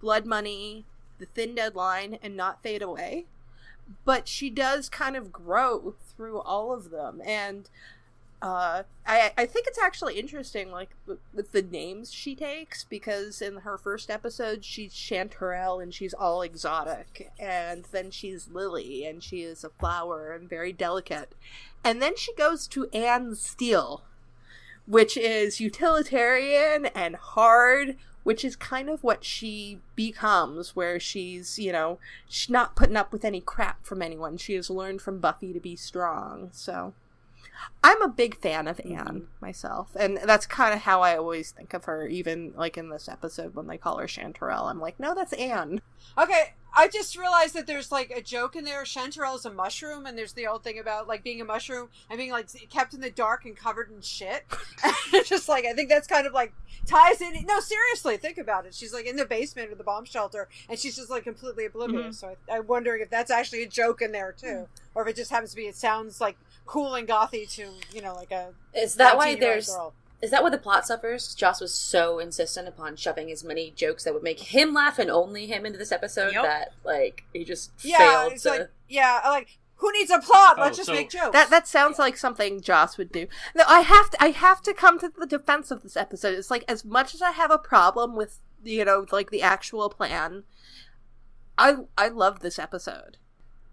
Blood Money, The Thin Deadline, and Not Fade Away. But she does kind of grow through all of them, and I think it's actually interesting, with the names she takes, because in her first episode, she's Chanterelle, and she's all exotic, and then she's Lily, and she is a flower, and very delicate, and then she goes to Anne Steele, which is utilitarian and hard, which is kind of what she becomes, where she's, she's not putting up with any crap from anyone. She has learned from Buffy to be strong, so... I'm a big fan of Anne myself, and that's kind of how I always think of her, even in this episode when they call her Chanterelle. I'm like, no, that's Anne. Okay, I just realized that there's a joke in there. Chanterelle is a mushroom, and there's the old thing about being a mushroom and being kept in the dark and covered in shit. And it's just I think that's kind of ties in. No, seriously, think about it. She's in the basement of the bomb shelter, and she's just completely oblivious. So I'm wondering if that's actually a joke in there too, or if it just happens to be, it sounds like cool and gothy to, you know, like a Is that why 19-year-old girl. Is that why the plot suffers? Joss was so insistent upon shoving as many jokes that would make him laugh and only him into this episode that, like, he just failed it's to... like, who needs a plot? Let's just make jokes. That sounds like something Joss would do. No, I have to come to the defense of this episode. It's like, as much as I have a problem with, you know, like, the actual plan, I love this episode.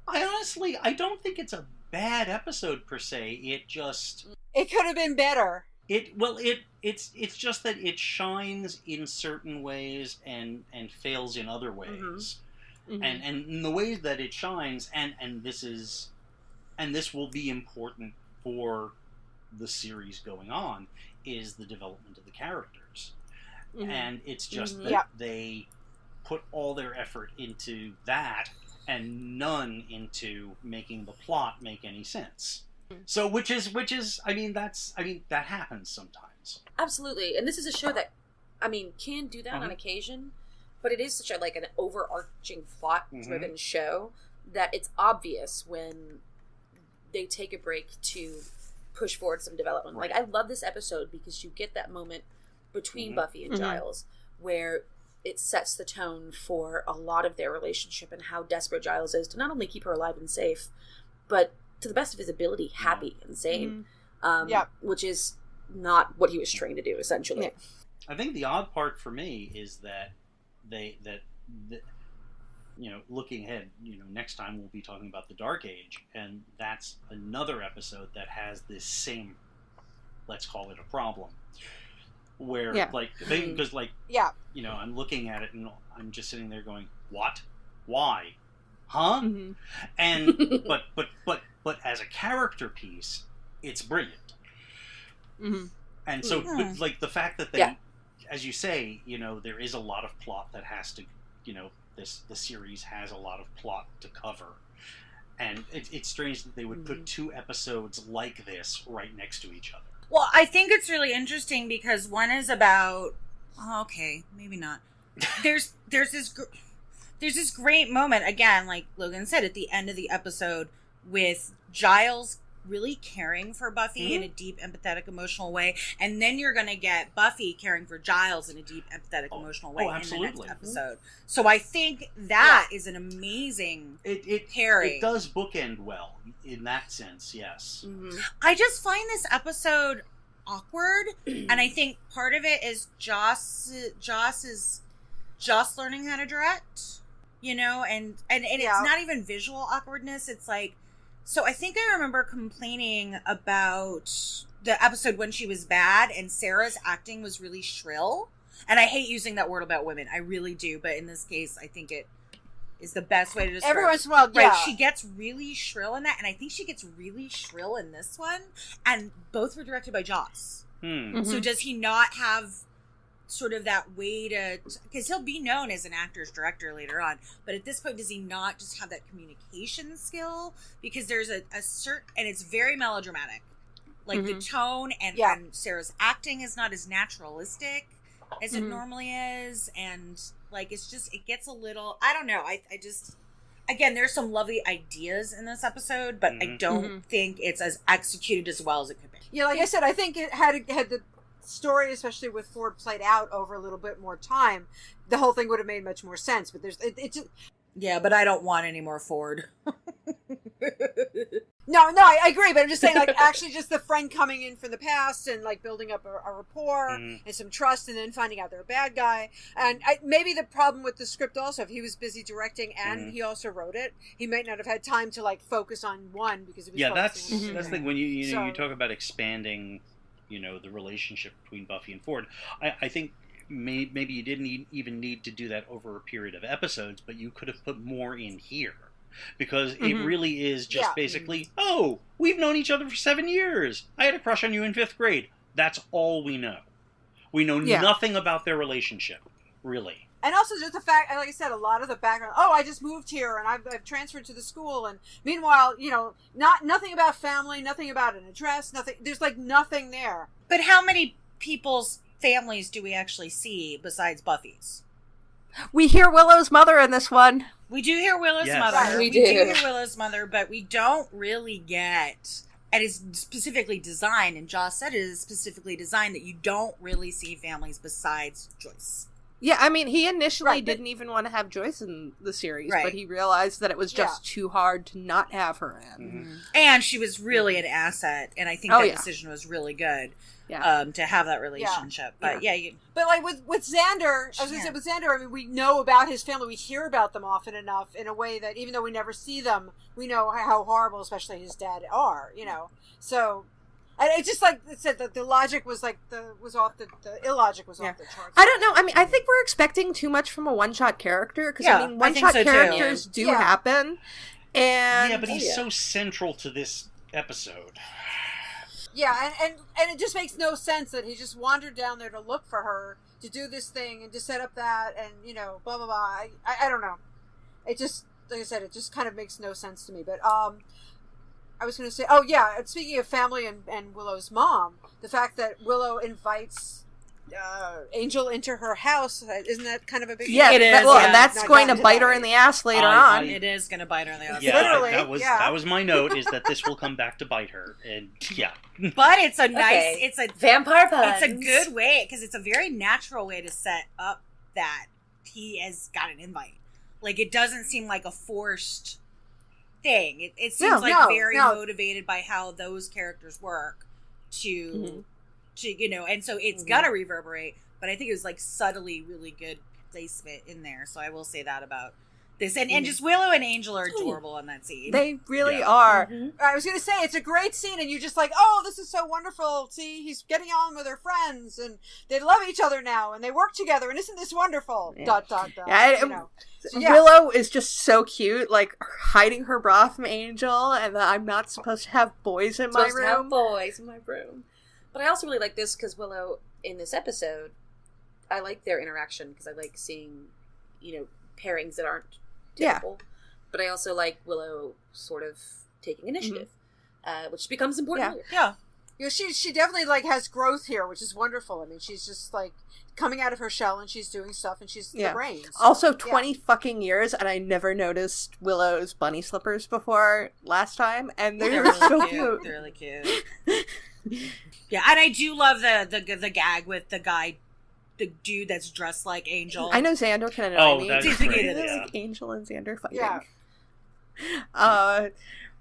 I don't think it's a bad episode per se. It could have been better. It's just that it shines in certain ways and fails in other ways. Mm-hmm. And in the ways that it shines, and this will be important for the series going on, is the development of the characters. Mm-hmm. And it's just that they put all their effort into that and none into making the plot make any sense. So, which is, that happens sometimes. Absolutely. And this is a show that, can do that on occasion, but it is such an overarching plot-driven show that it's obvious when they take a break to push forward some development. Right. Like, I love this episode because you get that moment between Buffy and Giles where it sets the tone for a lot of their relationship and how desperate Giles is to not only keep her alive and safe, but to the best of his ability, happy and sane, which is not what he was trained to do, essentially. I think the odd part for me is that looking ahead, next time we'll be talking about the Dark Age, and that's another episode that has this same, let's call it a problem, where I'm looking at it and I'm just sitting there going, what? Why? Huh? Mm-hmm. And but as a character piece, it's brilliant. Mm-hmm. And so, like, the fact that they, as you say, there is a lot of plot that has to, the series has a lot of plot to cover, and it's strange that they would put two episodes like this right next to each other. Well, I think it's really interesting because one is about, maybe not. There's this great moment, again, like Logan said, at the end of the episode, with Giles really caring for Buffy in a deep, empathetic, emotional way, and then you're going to get Buffy caring for Giles in a deep, empathetic, emotional way in the next episode. So I think that is an amazing pairing. It does bookend well in that sense, yes. Mm-hmm. I just find this episode awkward, and I think part of it is Joss is just learning how to direct, and it's not even visual awkwardness. It's like, so I think I remember complaining about the episode when she was bad and Sarah's acting was really shrill. And I hate using that word about women. I really do. But in this case, I think it is the best way to describe it. Every once in a while, right, she gets really shrill in that. And I think she gets really shrill in this one. And both were directed by Joss. Mm-hmm. So does he not have sort of that way to, because he'll be known as an actor's director later on, but at this point does he not just have that communication skill? Because there's a certain, and it's very melodramatic, like the tone and Sarah's acting is not as naturalistic as it normally is, and like it gets a little, I don't know, I just, again, there's some lovely ideas in this episode, but I don't think it's as executed as well as it could be. Yeah, like I said, I think it had the story, especially with Ford, played out over a little bit more time, the whole thing would have made much more sense. But there's it just... Yeah, but I don't want any more Ford. No, I agree, but I'm just saying, like, actually just the friend coming in from the past and, like, building up a rapport and some trust, and then finding out they're a bad guy. And maybe the problem with the script also, if he was busy directing and he also wrote it, he might not have had time to, like, focus on one because he was that's the thing. When you talk about expanding, the relationship between Buffy and Ford, I think maybe you didn't even need to do that over a period of episodes, but you could have put more in here. Because it really is just basically, oh, we've known each other for 7 years. I had a crush on you in 5th grade. That's all we know. We know nothing about their relationship, really. And also just the fact, like I said, a lot of the background, I just moved here and I've transferred to the school. And meanwhile, nothing about family, nothing about an address, nothing. There's like nothing there. But how many people's families do we actually see besides Buffy's? We hear Willow's mother in this one. We do hear Willow's Yes. mother. Right, we we do do. hear Willow's mother, but we don't really get. And it's specifically designed, and Joss said it is specifically designed that you don't really see families besides Joyce. Yeah, I mean, he initially Right, but- didn't even want to have Joyce in the series, Right. but he realized that it was just too hard to not have her in. Mm-hmm. And she was really an asset, and I think Oh, that yeah. decision was really good. Yeah. To have that relationship. But But like with Xander, I was gonna say with Xander, I mean, we know about his family. We hear about them often enough in a way that even though we never see them, we know how horrible, especially his dad, are. You know, so and it's just like it said that the logic was like the illogic was off the charts. I don't know. I mean, I think we're expecting too much from a one-shot character, because, Yeah, I mean, I think one-shot so, too. characters do Yeah. happen. And Yeah, but he's so central to this episode. Yeah, and it just makes no sense that he just wandered down there to look for her, to do this thing, and to set up that, and, you know, blah, blah, blah. I don't know. It just, like I said, it just kind of makes no sense to me. But, I was going to say, oh, yeah, speaking of family and Willow's mom, the fact that Willow invites Angel into her house, isn't that kind of a big yeah, It is, well, yeah. and that's Not going to gotten bite her that. in the ass later I- on. It is going to bite her in the ass. Yeah, Literally, that was my note, is that this will come back to bite her. And yeah. But it's a nice, Okay. it's a Vampire puns. It's a good way, because it's a very natural way to set up that he has got an invite. Like, it doesn't seem like a forced thing. It seems very no. motivated by how those characters work to Mm-hmm. you know, and so it's gonna reverberate. But I think it was like subtly really good placement in there. So I will say that about this. And just Willow and Angel are adorable in that scene. They really Yeah. are. I was going to say, it's a great scene, and you're just like, oh, this is so wonderful. See, he's getting on with her friends, and they love each other now, and they work together, and isn't this wonderful? Yeah. Dot, dot, dot. Yeah, you know. So, yeah. Willow is just so cute, like hiding her bra from Angel, and that I'm not supposed to have boys in my Supposed to have room. boys in my room. But I also really like this because Willow, in this episode, I like their interaction because I like seeing, you know, pairings that aren't typical. But I also like Willow sort of taking initiative, which becomes important later. Yeah. You know, she definitely like has growth here, which is wonderful. I mean, she's just like coming out of her shell, and she's doing stuff, and she's the brains. Also, 20 fucking years, and I never noticed Willow's bunny slippers before last time, and they're They're so really cute. They're really cute. Yeah, and I do love the gag with the guy, the dude that's dressed like Angel. I know Xander can annoy Oh, me. that's It's great, like yeah. Angel and Xander fighting. Yeah.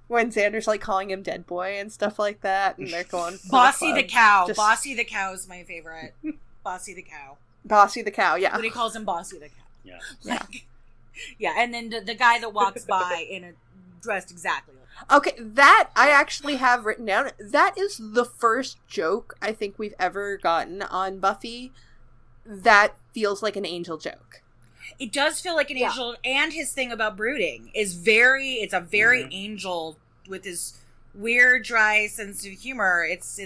When Xander's like calling him dead boy and stuff like that, and they're going for Bossy the club. cow. Just- Bossy the cow is my favorite. Bossy the cow. Bossy the cow, yeah. When he calls him Bossy the cow. Yeah. Like, yeah, and then the guy that walks by in a dressed exactly like Okay, that I actually have written down. That is the first joke I think we've ever gotten on Buffy that feels like an Angel joke. it does feel like an Angel, and his thing about brooding is it's a very Angel with his weird, dry sense of humor. It's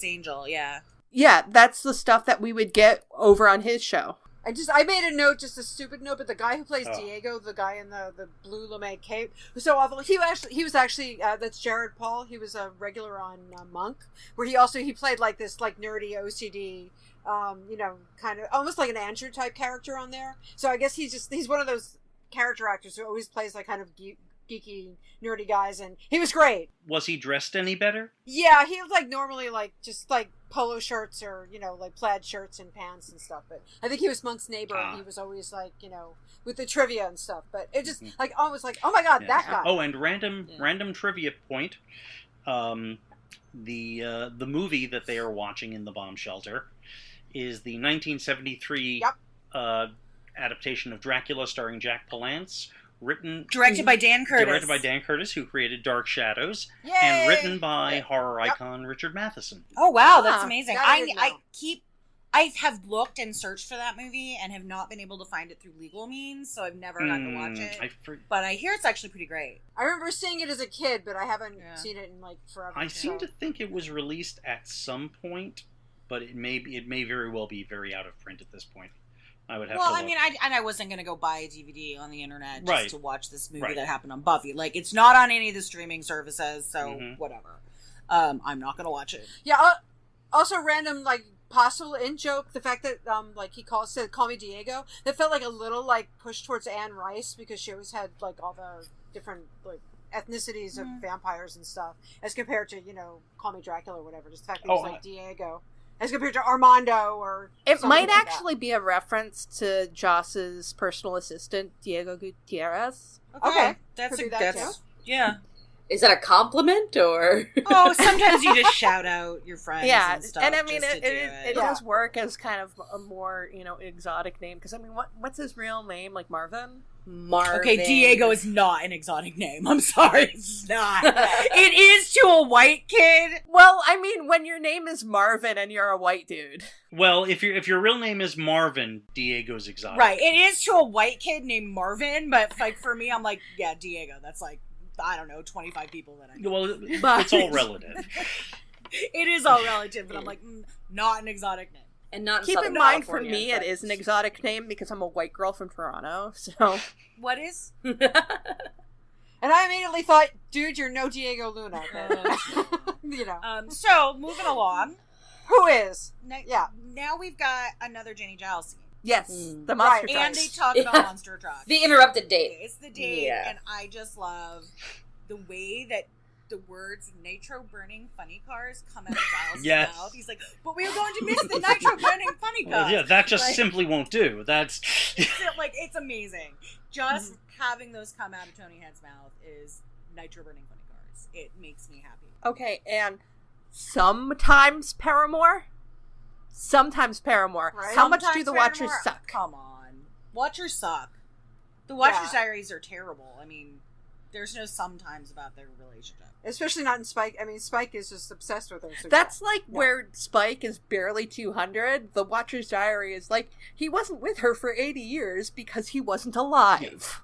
Angel, yeah. Yeah, that's the stuff that we would get over on his show. I made a note, just a stupid note, but the guy who plays Diego, the guy in the blue lame cape, was so awful. He was actually that's Jared Paul. He was a regular on Monk, where he played like this like nerdy OCD, you know, kind of almost like an Andrew type character on there. So I guess he's one of those character actors who always plays like kind of geeky, nerdy guys, and he was great. Was he dressed any better? Yeah, he was like normally like just like polo shirts or, you know, like plaid shirts and pants and stuff. But I think he was Monk's neighbor, and he was always like, you know, with the trivia and stuff. But it just like almost like, oh my god, that guy. Oh, and random trivia point. The movie that they are watching in the bomb shelter is the 1973 adaptation of Dracula starring Jack Palance. Directed by Dan Curtis. Who created Dark Shadows. Yay! And written by horror icon Richard Matheson. Oh wow, that's amazing. that I didn't know. I have looked and searched for that movie and have not been able to find it through legal means, so I've never gotten to watch it. But I hear it's actually pretty great. I remember seeing it as a kid, but I haven't seen it in like forever. I seem to think it was released at some point, but it may very well be very out of print at this point. I would have to look. I mean, I wasn't going to go buy a DVD on the internet just Right. to watch this movie Right. that happened on Buffy. Like, it's not on any of the streaming services, so whatever. I'm not going to watch it. Yeah. Also, random like possible in joke, the fact that like he said call me Diego, that felt like a little like push towards Anne Rice, because she always had like all the different like ethnicities of vampires and stuff, as compared to, you know, call me Dracula or whatever. Just the fact that he's like Diego, as compared to Armando or it might like actually be a reference to Joss's personal assistant Diego Gutierrez. Okay. That's Could be that's too. yeah. Is that a compliment or? Oh, sometimes you just shout out your friends. Yeah, and stuff. and I mean just to do it does work as kind of a more, you know, exotic name, because I mean what's his real name, like Marvin? Marvin. Okay, Diego is not an exotic name. I'm sorry, it's not. It is to a white kid. Well, I mean, when your name is Marvin and you're a white dude. Well, if your real name is Marvin, Diego's exotic. Right, it is to a white kid named Marvin, but like for me, I'm like, yeah, Diego. That's like, I don't know, 25 people that I know. Well, But- it's all relative. It is all relative, but I'm like, not an exotic name. And not in Keep in Southern mind, for California, me, it but- is an exotic name because I'm a white girl from Toronto, so... What is? And I immediately thought, dude, you're no Diego Luna. But, you know. So, moving along. Who is? Yeah. Now we've got another Jenny Giles scene. Yes, the monster Right. truck. And they talk about Yeah. monster trucks. The interrupted date. It's the date, Yeah. and I just love the way that the words nitro burning funny cars come out of Giles' Yes. mouth. He's like, but we are going to miss the nitro burning funny cars. Well, yeah, that just Like- simply won't do. That's Like, it's amazing. Just having those come out of Tony Head's mouth is nitro burning funny cars. It makes me happy. Okay, and sometimes Paramore? Sometimes Paramore. Right. How much do Sometimes the Watchers Paramore- suck? Come on. Watchers suck. The Watchers' Yeah. diaries are terrible. I mean, there's no sometimes about their relationship. Especially not in Spike. I mean, Spike is just obsessed with her. So That's like where Spike is barely 200. The Watcher's Diary is like, he wasn't with her for 80 years because he wasn't alive.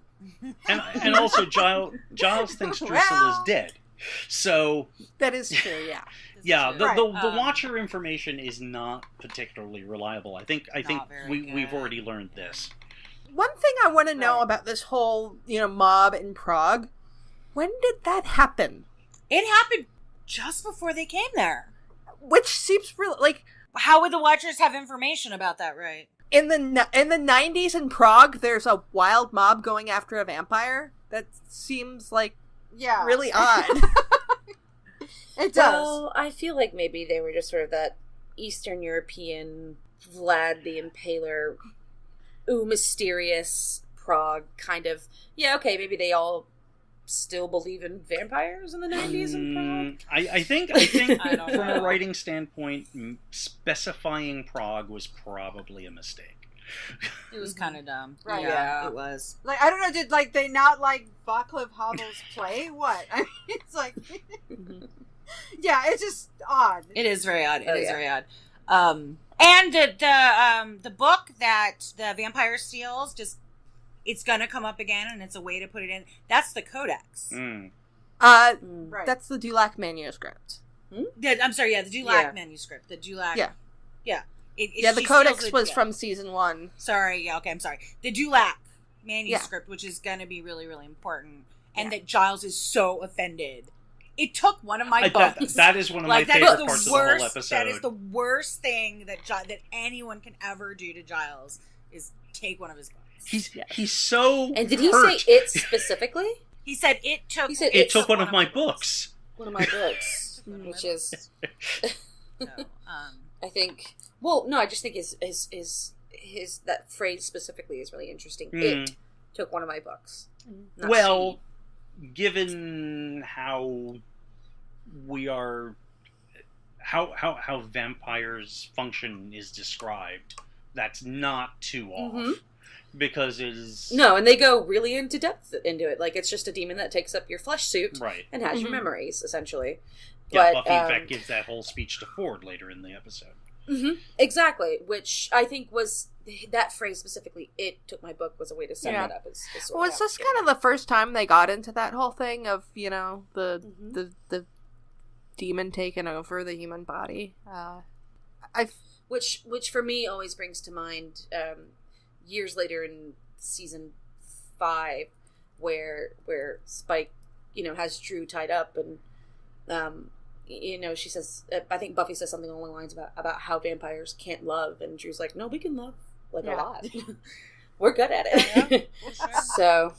and also Giles thinks Drusilla is dead. So That is true, yeah. yeah, the, Right. the Watcher information is not particularly reliable. I think Not very we've good. already learned this. One thing I want to know about this whole, you know, mob in Prague, when did that happen? It happened just before they came there. Which seems really, like, How would the Watchers have information about that, right? in the 90s in Prague, there's a wild mob going after a vampire? That seems, like, yeah, really odd. it does. Well, I feel like maybe they were just sort of that Eastern European Vlad the Impaler, mysterious Prague kind of. Yeah, okay, maybe they all still believe in vampires in the 90s in Prague. I think I don't from a know. writing standpoint, specifying Prague was probably a mistake. It was kind of dumb. Right. Yeah. It was. Like, I don't know, did like they not like Václav Havel's play? What? I mean, it's like, yeah, it's just odd. It is very odd. It is yeah. very odd. And the book that the vampire steals, just it's gonna come up again, and it's a way to put it in. That's the Codex. Mm. Right. That's the Dulac manuscript. I'm sorry. Yeah, the Dulac manuscript. The Dulac. Yeah. Yeah. Yeah, the she Codex steals it- was yeah. from season 1. Sorry. Yeah. Okay. I'm sorry. The Dulac manuscript, which is gonna be really, really important, and that Giles is so offended. It took one of my books. That is one of Like my that favorite is the parts of the worst. whole episode. That is the worst thing that anyone can ever do to Giles is take one of his books. He's so And did he hurt. say it specifically? He said it took. He said It took one of my books. One of my books, which is, So, I think. Well, no, I just think his that phrase specifically is really interesting. It took one of my books. Not Well, given how we are, how vampires function is described, that's not too off. Because it is No, and they go really into depth into it. Like, it's just a demon that takes up your flesh suit right. and has your memories, essentially. Yeah, But, Buffy in fact gives that whole speech to Ford later in the episode. Exactly, which I think was that phrase specifically. It took my book was a way to sum Yeah. that up. Is sort Well, of it's how just I'm kind of the first time they got into that whole thing of, you know, the demon taking over the human body. which for me always brings to mind years later in season 5 where Spike, you know, has Drew tied up and she says, I think Buffy says something along the lines about how vampires can't love, and Drew's like, no, we can love, like, a lot. We're good at it. Yeah, So,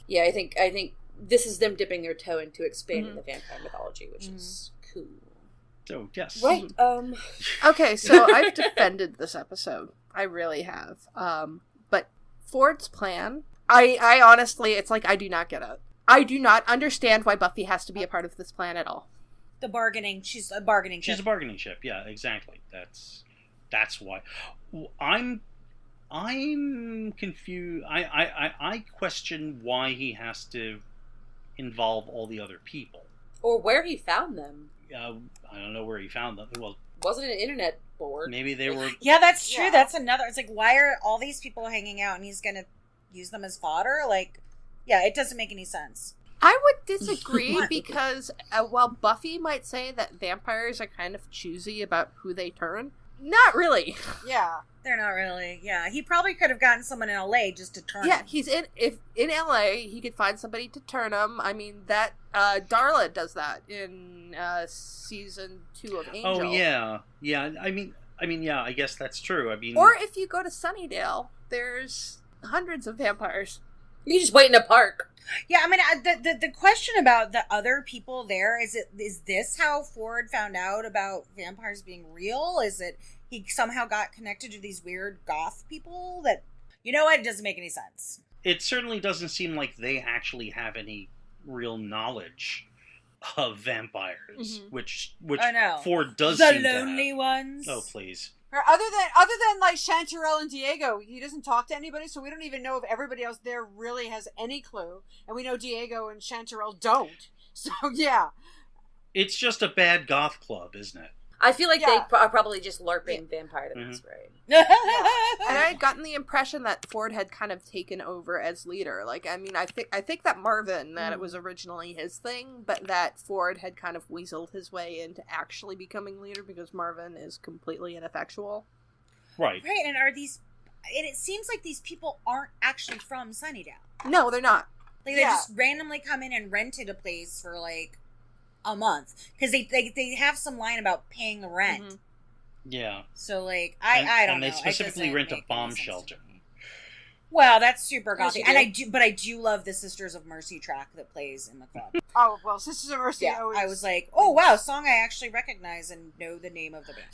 yeah, I think this is them dipping their toe into expanding the vampire mythology, which is cool. So, yes. Right, Okay, so I've defended this episode. I really have. But Ford's plan, I honestly, it's like, I do not get it. I do not understand why Buffy has to be a part of this plan at all. The bargaining. She's a bargaining chip. She's a bargaining chip. Yeah, exactly. That's why. I'm confused. I question why he has to involve all the other people. Or where he found them. I don't know where he found them. Well, wasn't an internet board. Maybe they were. Yeah, that's true. Yeah. That's another. It's like, why are all these people hanging out and he's going to use them as fodder? Like, yeah, it doesn't make any sense. I would disagree because while Buffy might say that vampires are kind of choosy about who they turn, not really. Yeah. They're not really. Yeah, he probably could have gotten someone in LA just to turn him. He's in LA, he could find somebody to turn him. I mean, that Darla does that in season 2 of Angel. Oh yeah. I mean, yeah. I guess that's true. I mean, or if you go to Sunnydale, there's hundreds of vampires. You just wait in a park. Yeah, I mean, the question about the other people there, is this how Ford found out about vampires being real? Is it he somehow got connected to these weird goth people that, you know what, it doesn't make any sense. It certainly doesn't seem like they actually have any real knowledge of vampires, which I know. Ford does the seem lonely to have. ones. Oh, please. Or other than like Chanterelle and Diego, he doesn't talk to anybody, so we don't even know if everybody else there really has any clue. And we know Diego and Chanterelle don't. So yeah, it's just a bad goth club, isn't it? I feel like they are probably just LARPing Vampire the Masquerade. And I had gotten the impression that Ford had kind of taken over as leader. Like, I mean, I think that Marvin, that it was originally his thing, but that Ford had kind of weaseled his way into actually becoming leader because Marvin is completely ineffectual. Right. Right, and it seems like these people aren't actually from Sunnydale. No, they're not. Like, they just randomly come in and rented a place for, like, a month. Because they have some line about paying the rent. Yeah. So, like, I don't know. And they specifically rent a bomb shelter. Well, that's super gothic. And I do love the Sisters of Mercy track that plays in the club. Oh, well, Sisters of Mercy always... I was like, oh, wow, song I actually recognize and know the name of the band.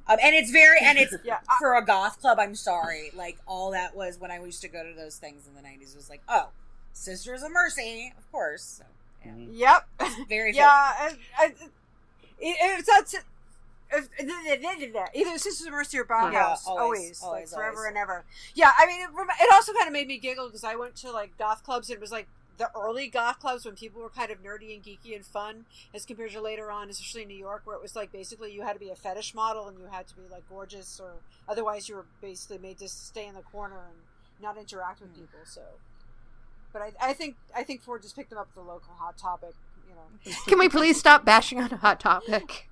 And it's for a goth club, I'm sorry. Like, all that was when I used to go to those things in the 90s was like, oh, Sisters of Mercy, of course. So, yeah. Yep. Very yeah. Either Sisters of Mercy or Bauhaus, always, like forever and ever. Yeah, I mean, it also kind of made me giggle because I went to like goth clubs. And it was like the early goth clubs when people were kind of nerdy and geeky and fun, as compared to later on, especially in New York, where it was like basically you had to be a fetish model and you had to be like gorgeous, or otherwise you were basically made to stay in the corner and not interact with people. So. But I think Ford just picked them up at the local Hot Topic, you know. Can we please stop bashing on Hot Topic?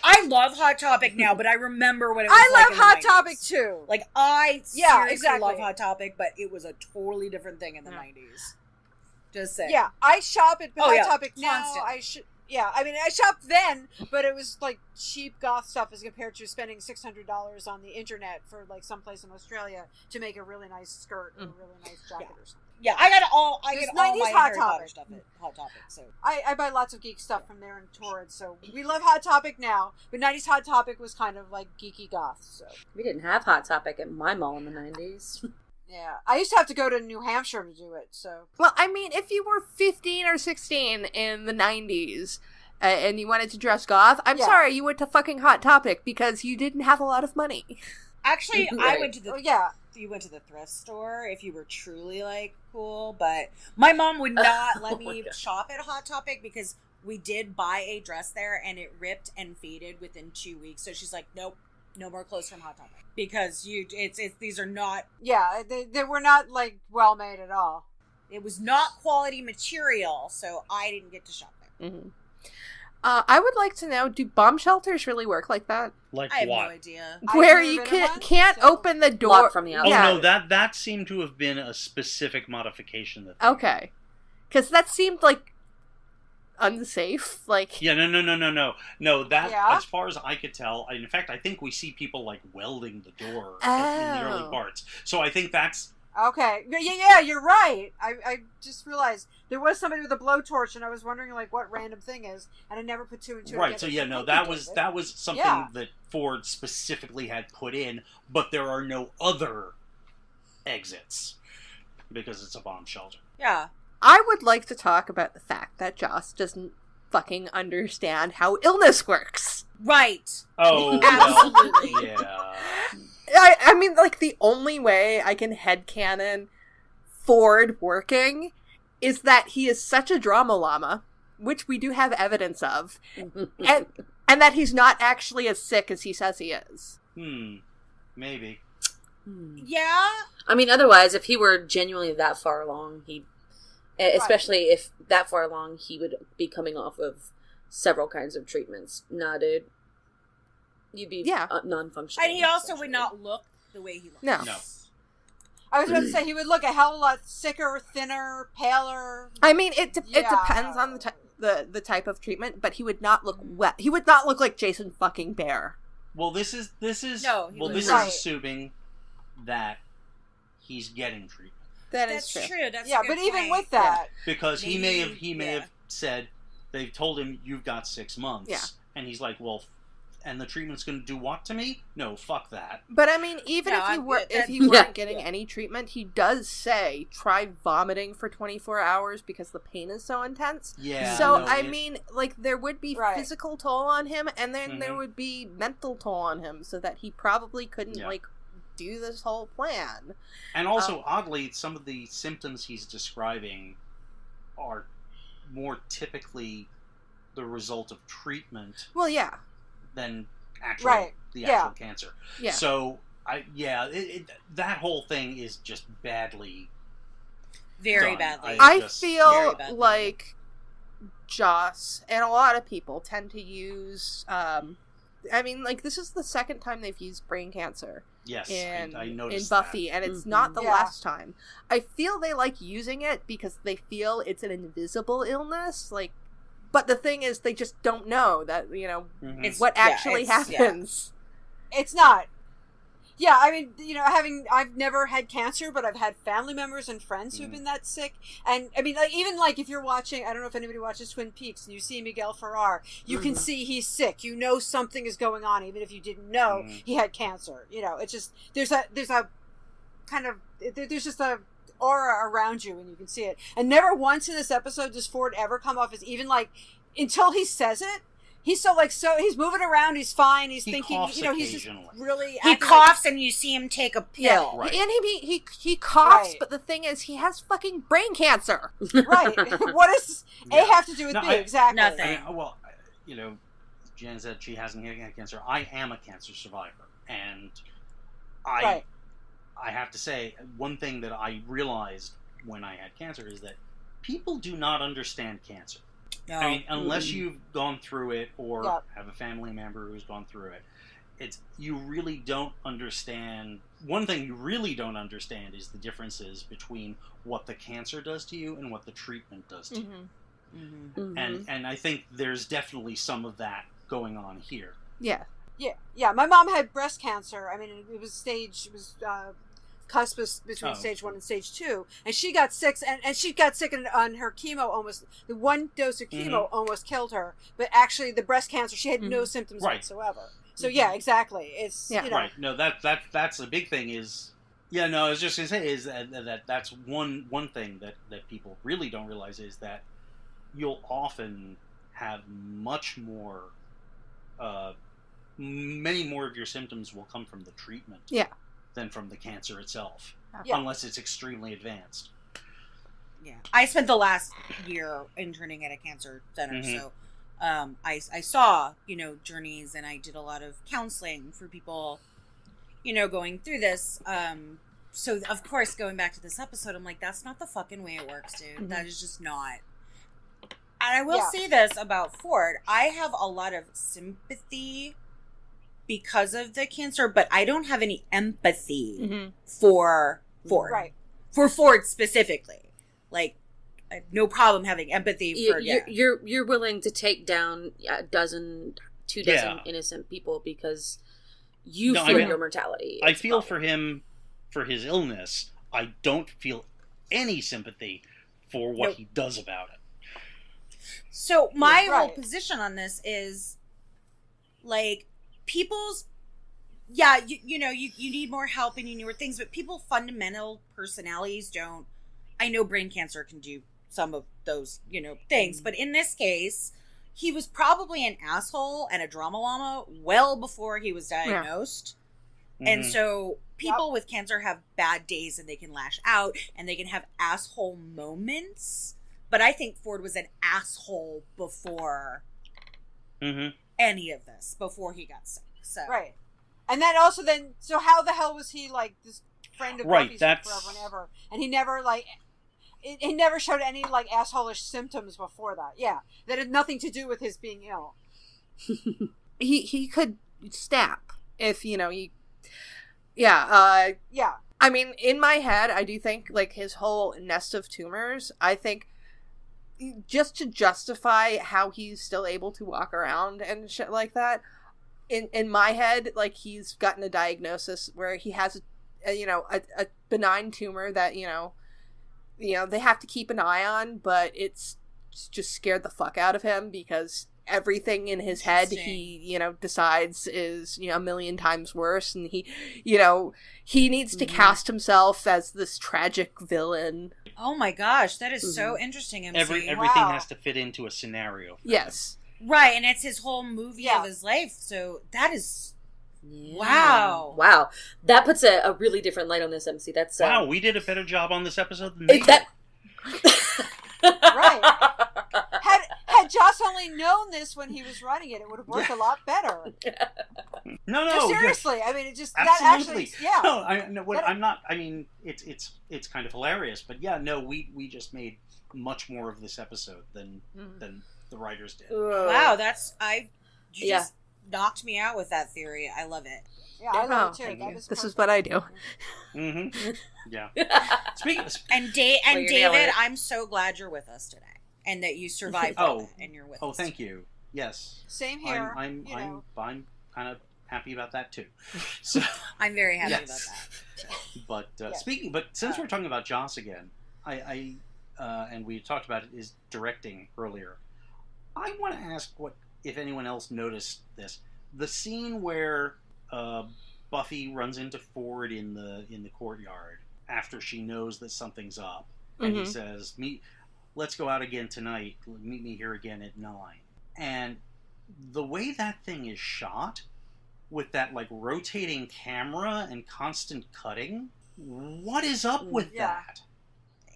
I love Hot Topic now, but I remember what it was I like love Hot Topic too. Like, I seriously love Hot Topic, but it was a totally different thing in the 90s. Just saying. Yeah, I shop at Hot Topic now. Constant. I mean, I shopped then, but it was like cheap goth stuff as compared to spending $600 on the internet for like someplace in Australia to make a really nice skirt or a really nice jacket or something. Yeah, I get all my Harry Potter stuff at Hot Topic. So I buy lots of geek stuff from there in Torrance. So we love Hot Topic now, but 90s Hot Topic was kind of like geeky goth. So we didn't have Hot Topic at my mall in the 90s. Yeah, I used to have to go to New Hampshire to do it. So well, I mean, if you were 15 or 16 in the 90s and you wanted to dress goth, I'm sorry, you went to fucking Hot Topic because you didn't have a lot of money. Actually, right. I went to the you went to the thrift store if you were truly like cool, but my mom would not let me shop at Hot Topic because we did buy a dress there and it ripped and faded within 2 weeks. So she's like, nope, no more clothes from Hot Topic because these are not. Yeah, they were not like well made at all. It was not quality material, so I didn't get to shop there. Mm-hmm. I would like to know, do bomb shelters really work like that? Like I have what? no idea. Where you can't open the door lock from the outside. Oh no, that seemed to have been a specific modification. Okay, because that seemed like unsafe. Like, Yeah, no. That, Yeah? as far as I could tell, in fact, I think we see people like welding the door in the early parts. So I think that's Okay. Yeah, you're right. I just realized there was somebody with a blowtorch, and I was wondering like what random thing is, and I never put two and two right. together. So yeah, no, that was something that Ford specifically had put in, but there are no other exits because it's a bomb shelter. Yeah. I would like to talk about the fact that Joss doesn't fucking understand how illness works. Right. Oh, Absolutely. well, yeah. I mean, like, the only way I can headcanon Ford working is that he is such a drama llama, which we do have evidence of, and that he's not actually as sick as he says he is. Maybe. Yeah. I mean, otherwise, if he were genuinely that far along, especially if that far along, he would be coming off of several kinds of treatments. Nah, dude. You'd be non-functional. And he also would not look the way he looks. No. I was about to say he would look a hell of a lot sicker, thinner, paler. I mean, it depends on the type of treatment, but he would not look wet. He would not look like Jason fucking Bear. Well, this is No, this is Right. assuming that he's getting treatment. That's Yeah, true. That's a good but even point. with that, Because he may Maybe, have said they've told him you've got 6 months. Yeah. And he's like, well, and the treatment's going to do what to me? No, fuck that. But I mean, even No, if he that- weren't getting any treatment, he does say try vomiting for 24 hours because the pain is so intense. Yeah. So no, I mean, like, there would be Right. physical toll on him, and then there Mhm. would be mental toll on him, so that he probably couldn't Yeah. like do this whole plan. And also, oddly, some of the symptoms he's describing are more typically the result of treatment Well, yeah, than actual Right. the Yeah. actual cancer. yeah. So that whole thing is just badly. Very done. badly. I just- feel Very badly. like Joss and a lot of people tend to use. I mean, like, this is the second time they've used brain cancer Yes, in I noticed Buffy, that. and it's not the Yeah. last time. I feel they like using it because they feel it's an invisible illness, like. But the thing is, they just don't know that, you know, Mhm. It's- what yeah, actually it's- yeah. happens. it's not. Yeah, I mean, you know, I've never had cancer, but I've had family members and friends who've been that sick. And I mean, like, even like if you're watching, I don't know if anybody watches Twin Peaks, and you see Miguel Ferrer, you can see he's sick. You know something is going on, even if you didn't know he had cancer. You know, it's just there's a kind of there's just a aura around you, and you can see it. And never once in this episode does Ford ever come off as even like until he says it. He's so he's moving around. He's fine. He's He thinking. coughs You know, he's just occasionally. really. He acting coughs and you see him take a pill. Right. And he coughs, Right. but the thing is, he has fucking brain cancer. Right. What does A Yeah. have to do with No, B? I- Exactly. Nothing. I mean, well, you know, Jen said she hasn't had cancer. I am a cancer survivor, and Right. I have to say, one thing that I realized when I had cancer is that people do not understand cancer. No. I mean, unless you've gone through it or Yep. have a family member who's gone through it, you really don't understand. One thing you really don't understand is the differences between what the cancer does to you and what the treatment does to you. Mhm. And I think there's definitely some of that going on here. Yeah. Yeah. My mom had breast cancer. I mean, it was cusp between Oh. stage 1 and stage 2, and she got sick, and she got sick on her chemo. Almost the one dose of chemo almost killed her. But actually, the breast cancer, she had no symptoms Right. whatsoever. So yeah, exactly. It's Yeah. you know, Right. No, that's a big thing. Yeah. No, I was just gonna say is that's one thing that people really don't realize is that you'll often have much more, many more of your symptoms will come from the treatment. Yeah. Than from the cancer itself, Yeah. unless it's extremely advanced. Yeah. I spent the last year interning at a cancer center, so I saw, journeys, and I did a lot of counseling for people, going through this. So of course, going back to this episode, I'm like, that's not the fucking way it works, dude. That is just not. And I will say this about Ford. I have a lot of sympathy because of the cancer, but I don't have any empathy for Ford. Right. For Ford specifically. Like, I have no problem having empathy for you're willing to take down a dozen, 2 dozen innocent people because you feel your mortality. I feel for him for his illness. I don't feel any sympathy for what he does about it. So my whole position on this is, like, people's, you know, you need more help and you need more things, but people's fundamental personalities don't. I know brain cancer can do some of those, you know, things, but in this case, he was probably an asshole and a drama llama well before he was diagnosed. And so people with cancer have bad days and they can lash out and they can have asshole moments. But I think Ford was an asshole before any of this, before he got sick. So. Right. And then also so how the hell was he, like, this friend of Buffy's forever and ever? And he never, like, he never showed any, like, asshole-ish symptoms before that. Yeah. That had nothing to do with his being ill. he could snap if, you know, yeah. I mean, in my head, I do think, like, his whole nest of tumors, I think, just to justify how he's still able to walk around and shit like that, in my head, like, he's gotten a diagnosis where he has, a benign tumor that, you know, they have to keep an eye on, but it's just scared the fuck out of him because everything in his head he decides is a million times worse, and he needs to cast himself as this tragic villain. Oh my gosh, that is so interesting, Emcee. Everything has to fit into a scenario for him. Right, and it's his whole movie of his life, so that is wow. That puts a really different light on this, Emcee. That's wow, we did a better job on this episode than they did. Right. Had Joss only known this when he was writing it, it would have worked a lot better. No, seriously. I mean, it just absolutely. that actually, I'm not. I mean, it's kind of hilarious, but we just made much more of this episode than the writers did. Wow, you just knocked me out with that theory. I love it. Yeah, I love it too. This is what I do. Yeah. Speaking of, David, I'm so glad you're with us today, and that you survived it, and you're with us. Oh, thank you. Yes. Same here. I'm kind of happy about that too. So I'm very happy about that. But since we're talking about Joss again, I and we talked about it, is directing earlier. I want to ask if anyone else noticed this. The scene where Buffy runs into Ford in the courtyard after she knows that something's up, and he says, "Let's go out again tonight. Meet me here again at 9." And the way that thing is shot, with that, like, rotating camera and constant cutting, what is up with that?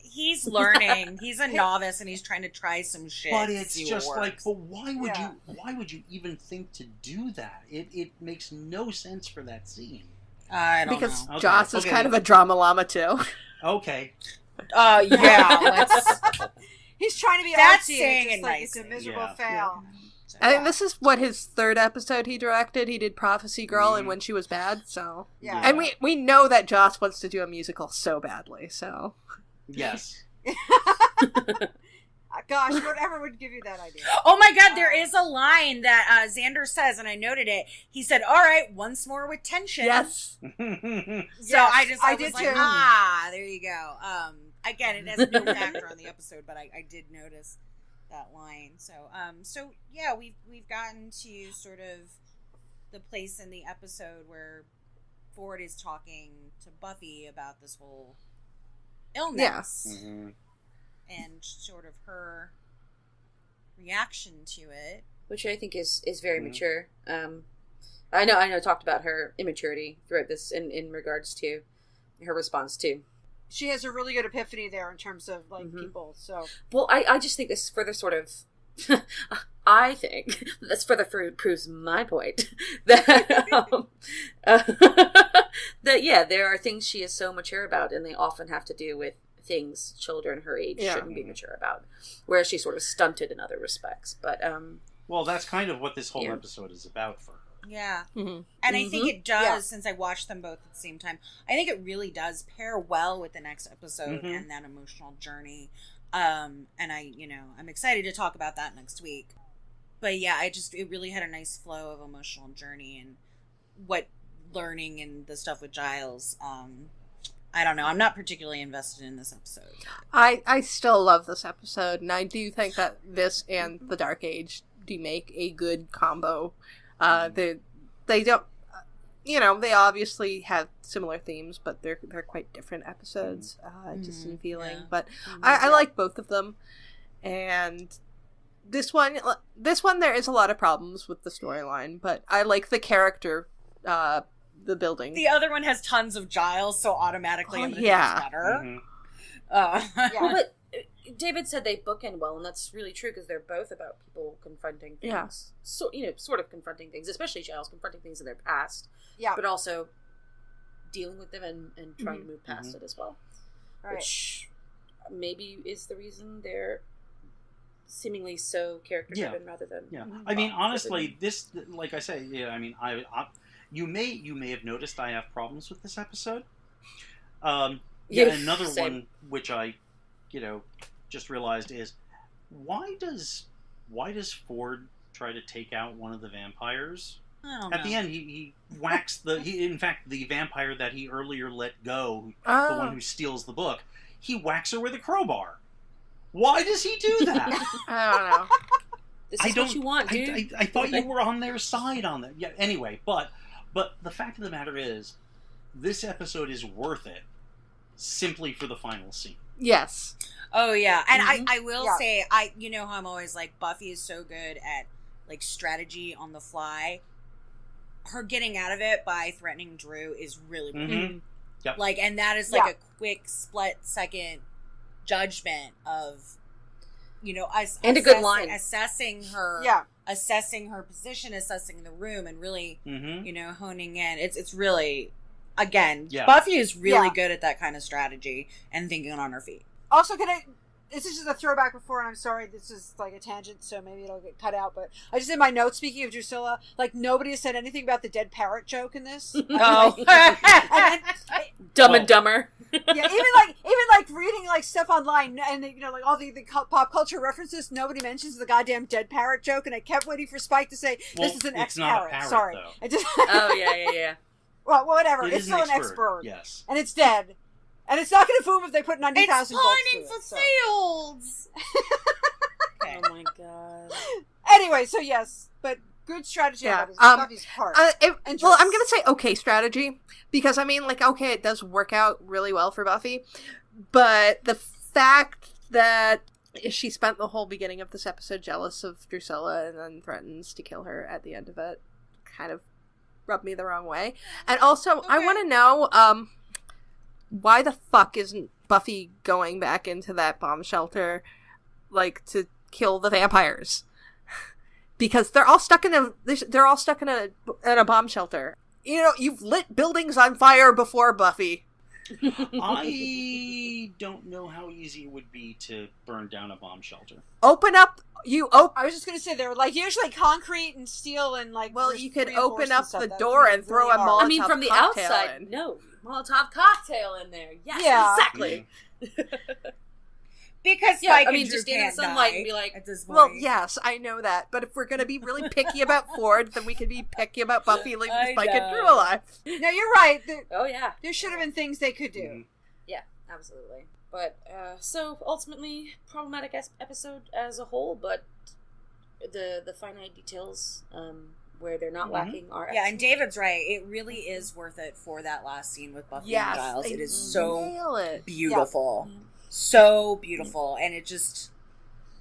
He's learning. He's a novice, and he's trying to try some shit. But it's just like, but why would you even think to do that? It makes no sense for that scene. I don't know. Because Joss is kind of a drama llama too. Okay. He's trying to be That's artsy, saying and it like it's a miserable fail. I think this is what his third episode he directed. He did Prophecy Girl and When She Was Bad. So and we know that Joss wants to do a musical so badly. So. Yes. Gosh, whatever would give you that idea? Oh my God, there is a line that Xander says, and I noted it. He said, "All right, once more with tension." Yes. So I was like, too. There you go. Again, it has no factor on the episode, but I did notice that line. So we've gotten to sort of the place in the episode where Ford is talking to Buffy about this whole illness and sort of her reaction to it, which I think is very mature. I know talked about her immaturity throughout this in regards to her response to. She has a really good epiphany there in terms of like people. So I just think this further sort of I think this further proves my point that that there are things she is so mature about, and they often have to do with things children her age shouldn't be mature about, whereas she's sort of stunted in other respects. But well, that's kind of what this whole episode is about for her. Yeah. And I think it does, since I watched them both at the same time, I think it really does pair well with the next episode and that emotional journey. And I'm excited to talk about that next week. But yeah, it really had a nice flow of emotional journey and what learning and the stuff with Giles. I don't know. I'm not particularly invested in this episode. I still love this episode, and I do think that this and The Dark Age do make a good combo. They don't, they obviously have similar themes, but they're quite different episodes, just in feeling. Yeah. But I like both of them, and this one there is a lot of problems with the storyline, but I like the character. The building. The other one has tons of Giles, so automatically I'm gonna think it's better. Mm-hmm. But David said they bookend well, and that's really true because they're both about people confronting things. Yeah. So sort of confronting things, especially Giles confronting things in their past. Yeah. But also dealing with them and trying to move past it as well. Right. Which maybe is the reason they're seemingly so character driven rather than. Yeah. I mean, honestly, this, like I say, You may have noticed I have problems with this episode. Another one which I, just realized is why does Ford try to take out one of the vampires? At the end, he whacks in fact the vampire that he earlier let go, the one who steals the book, he whacks her with a crowbar. Why does he do that? I don't know. This is what you want, dude. I thought you were on their side on that. Yeah. Anyway, But the fact of the matter is, this episode is worth it simply for the final scene. Yes. Oh, yeah. And I will say, you know how I'm always like, Buffy is so good at, like, strategy on the fly. Her getting out of it by threatening Drew is really good. Mm-hmm. Yep. Like, and that is, like, a quick, split-second judgment of, and a good line. Assessing her position, assessing the room, and really, honing in. It's really, again, Buffy is really good at that kind of strategy and thinking on her feet. Also, this is just a throwback before, and I'm sorry, this is like a tangent, so maybe it'll get cut out, but I just in my notes, speaking of Drusilla, like, nobody has said anything about the dead parrot joke in this. Oh. Dumb and Dumber. Yeah, even like reading like stuff online, and like all the pop culture references, nobody mentions the goddamn dead parrot joke, and I kept waiting for Spike to say this is an ex-parrot. Sorry, I just yeah. Well, whatever. It's still an ex-bird. Yes, and it's dead, and it's not going to boom if they put 90,000 volts to it. It's pining for fields. Okay. Oh my god. Anyway, so yes, but good strategy on Buffy's part. I'm going to say okay strategy, because, it does work out really well for Buffy, but the fact that she spent the whole beginning of this episode jealous of Drusilla and then threatens to kill her at the end of it kind of rubbed me the wrong way. And also, I want to know, why the fuck isn't Buffy going back into that bomb shelter, like, to kill the vampires? Because they're all stuck in a bomb shelter. You've lit buildings on fire before, Buffy. I don't know how easy it would be to burn down a bomb shelter. Open up. I was just gonna say they're like usually concrete and steel and like. Well, you could open up the door and throw a Molotov from the cocktail outside. in. No, Molotov cocktail in there. Yes, exactly. Because just stand in the sunlight and be like, at this point. Well, yes, I know that, but if we're gonna be really picky about Ford, then we can be picky about Buffy leaving Spike and Drew alive. No, you're right. There should have been things they could do. Mm-hmm. Yeah, absolutely. But so ultimately, problematic episode as a whole, but the finite details where they're not lacking are excellent. And David's right. It really is worth it for that last scene with Buffy and Giles. It is so beautiful. Yeah. So beautiful, and it just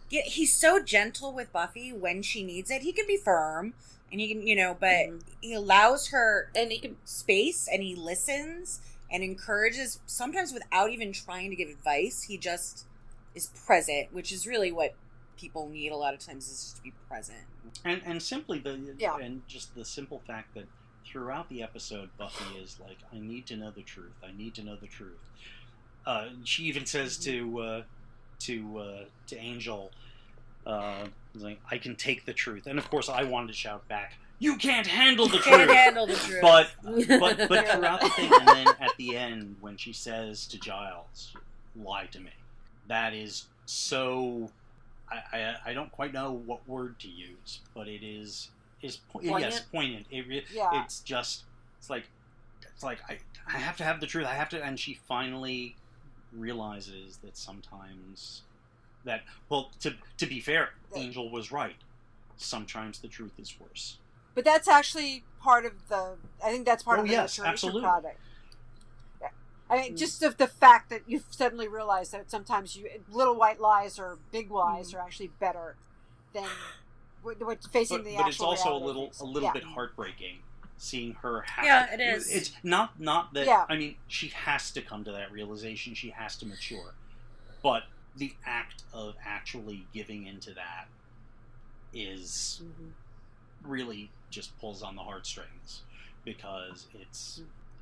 he's so gentle with Buffy when she needs it. He can be firm, and he can, but he allows her and he can space, and he listens and encourages, sometimes without even trying to give advice. He just is present, which is really what people need a lot of times, is just to be present. And simply and just the simple fact that throughout the episode, Buffy is like, I need to know the truth. I need to know the truth. She even says to Angel, like, I can take the truth. And of course, I wanted to shout back, "You can't handle the truth." Can't handle the truth. But throughout the thing, and then at the end, when she says to Giles, "Lie to me," that is so I don't quite know what word to use, but it is Poignant? yes, poignant. It's like I have to have the truth. I have to, and she finally realizes that sometimes to be fair, Angel was right. Sometimes the truth is worse. But that's actually part of the. I think that's part of the yes, maturation absolutely. project. Yeah. I mean, just the fact that you suddenly realize that sometimes little white lies or big lies are actually better than what facing the But actual. it's also reality a little bit heartbreaking seeing her have. Yeah, it is. It's not that. Yeah. I mean, she has to come to that realization. She has to mature, but the act of actually giving into that is really just pulls on the heartstrings, because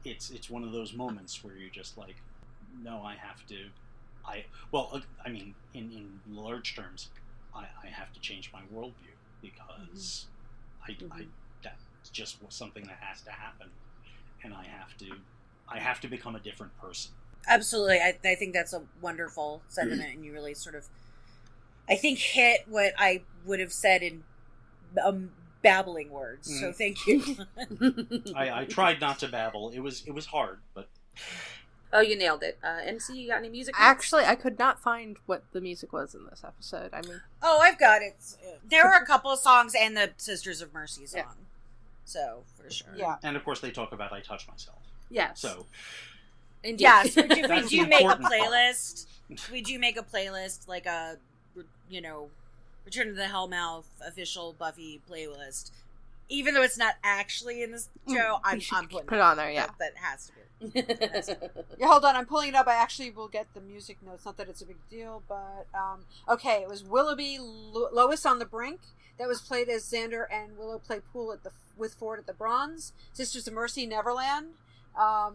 it's one of those moments where you're just like, no, I have to. I mean, in large terms, I have to change my worldview, because that's just something that has to happen, and I have to become a different person. Absolutely. I think that's a wonderful sentiment, and you really sort of, I think, hit what I would have said in babbling words. So thank you. I tried not to babble. It was hard, but Oh, you nailed it. Emcee, you got any music notes? Actually, I could not find what the music was in this episode. I mean, Oh, I've got it. There were a couple of songs and the Sisters of Mercy song. Yeah. So, for sure. Yeah. and of course they talk about I touch myself. yes. So Indeed. Yes, we That's do the make a important part. playlist. We do make a playlist, like a, Return to the Hellmouth official Buffy playlist. Even though it's not actually in this show, I'm putting put it on there, yeah. That has to be. Yeah, hold on, I'm pulling it up. I actually will get the music notes. Not that it's a big deal, but okay. It was Willoughby Lois on the Brink. That was played as Xander and Willow play pool with Ford at the Bronze. Sisters of Mercy, Neverland.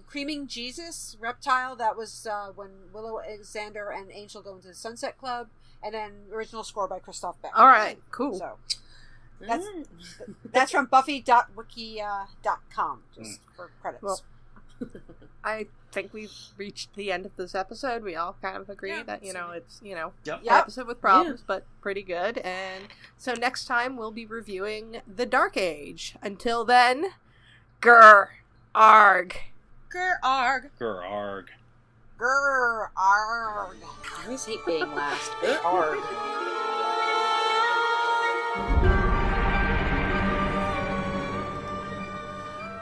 Creaming Jesus, Reptile. That was when Willow, Xander, and Angel go into the Sunset Club. And then original score by Christoph Beck. All right, cool. So that's from Buffy.wiki.com, just for credits. Well, I think we've reached the end of this episode. We all kind of agree that, it's, Yep. an episode with problems, but pretty good. And so next time we'll be reviewing The Dark Age. Until then, grr, arg. Grr, arg. grr arg. Grr, arg. I always hate being last. They're hard.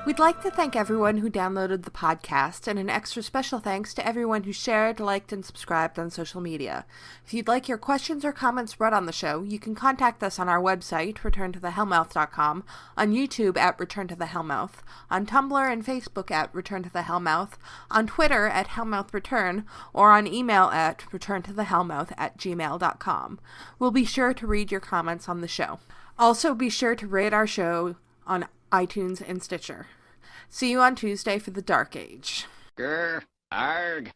We'd like to thank everyone who downloaded the podcast, and an extra special thanks to everyone who shared, liked, and subscribed on social media. If you'd like your questions or comments read on the show, you can contact us on our website, returntothehellmouth.com, on YouTube at Return to the Hellmouth, on Tumblr and Facebook at Return to the Hellmouth, on Twitter at HellmouthReturn, or on email at returntothehellmouth@gmail.com. We'll be sure to read your comments on the show. Also, be sure to rate our show on iTunes and Stitcher. See you on Tuesday for The Dark Age. Grr, arg.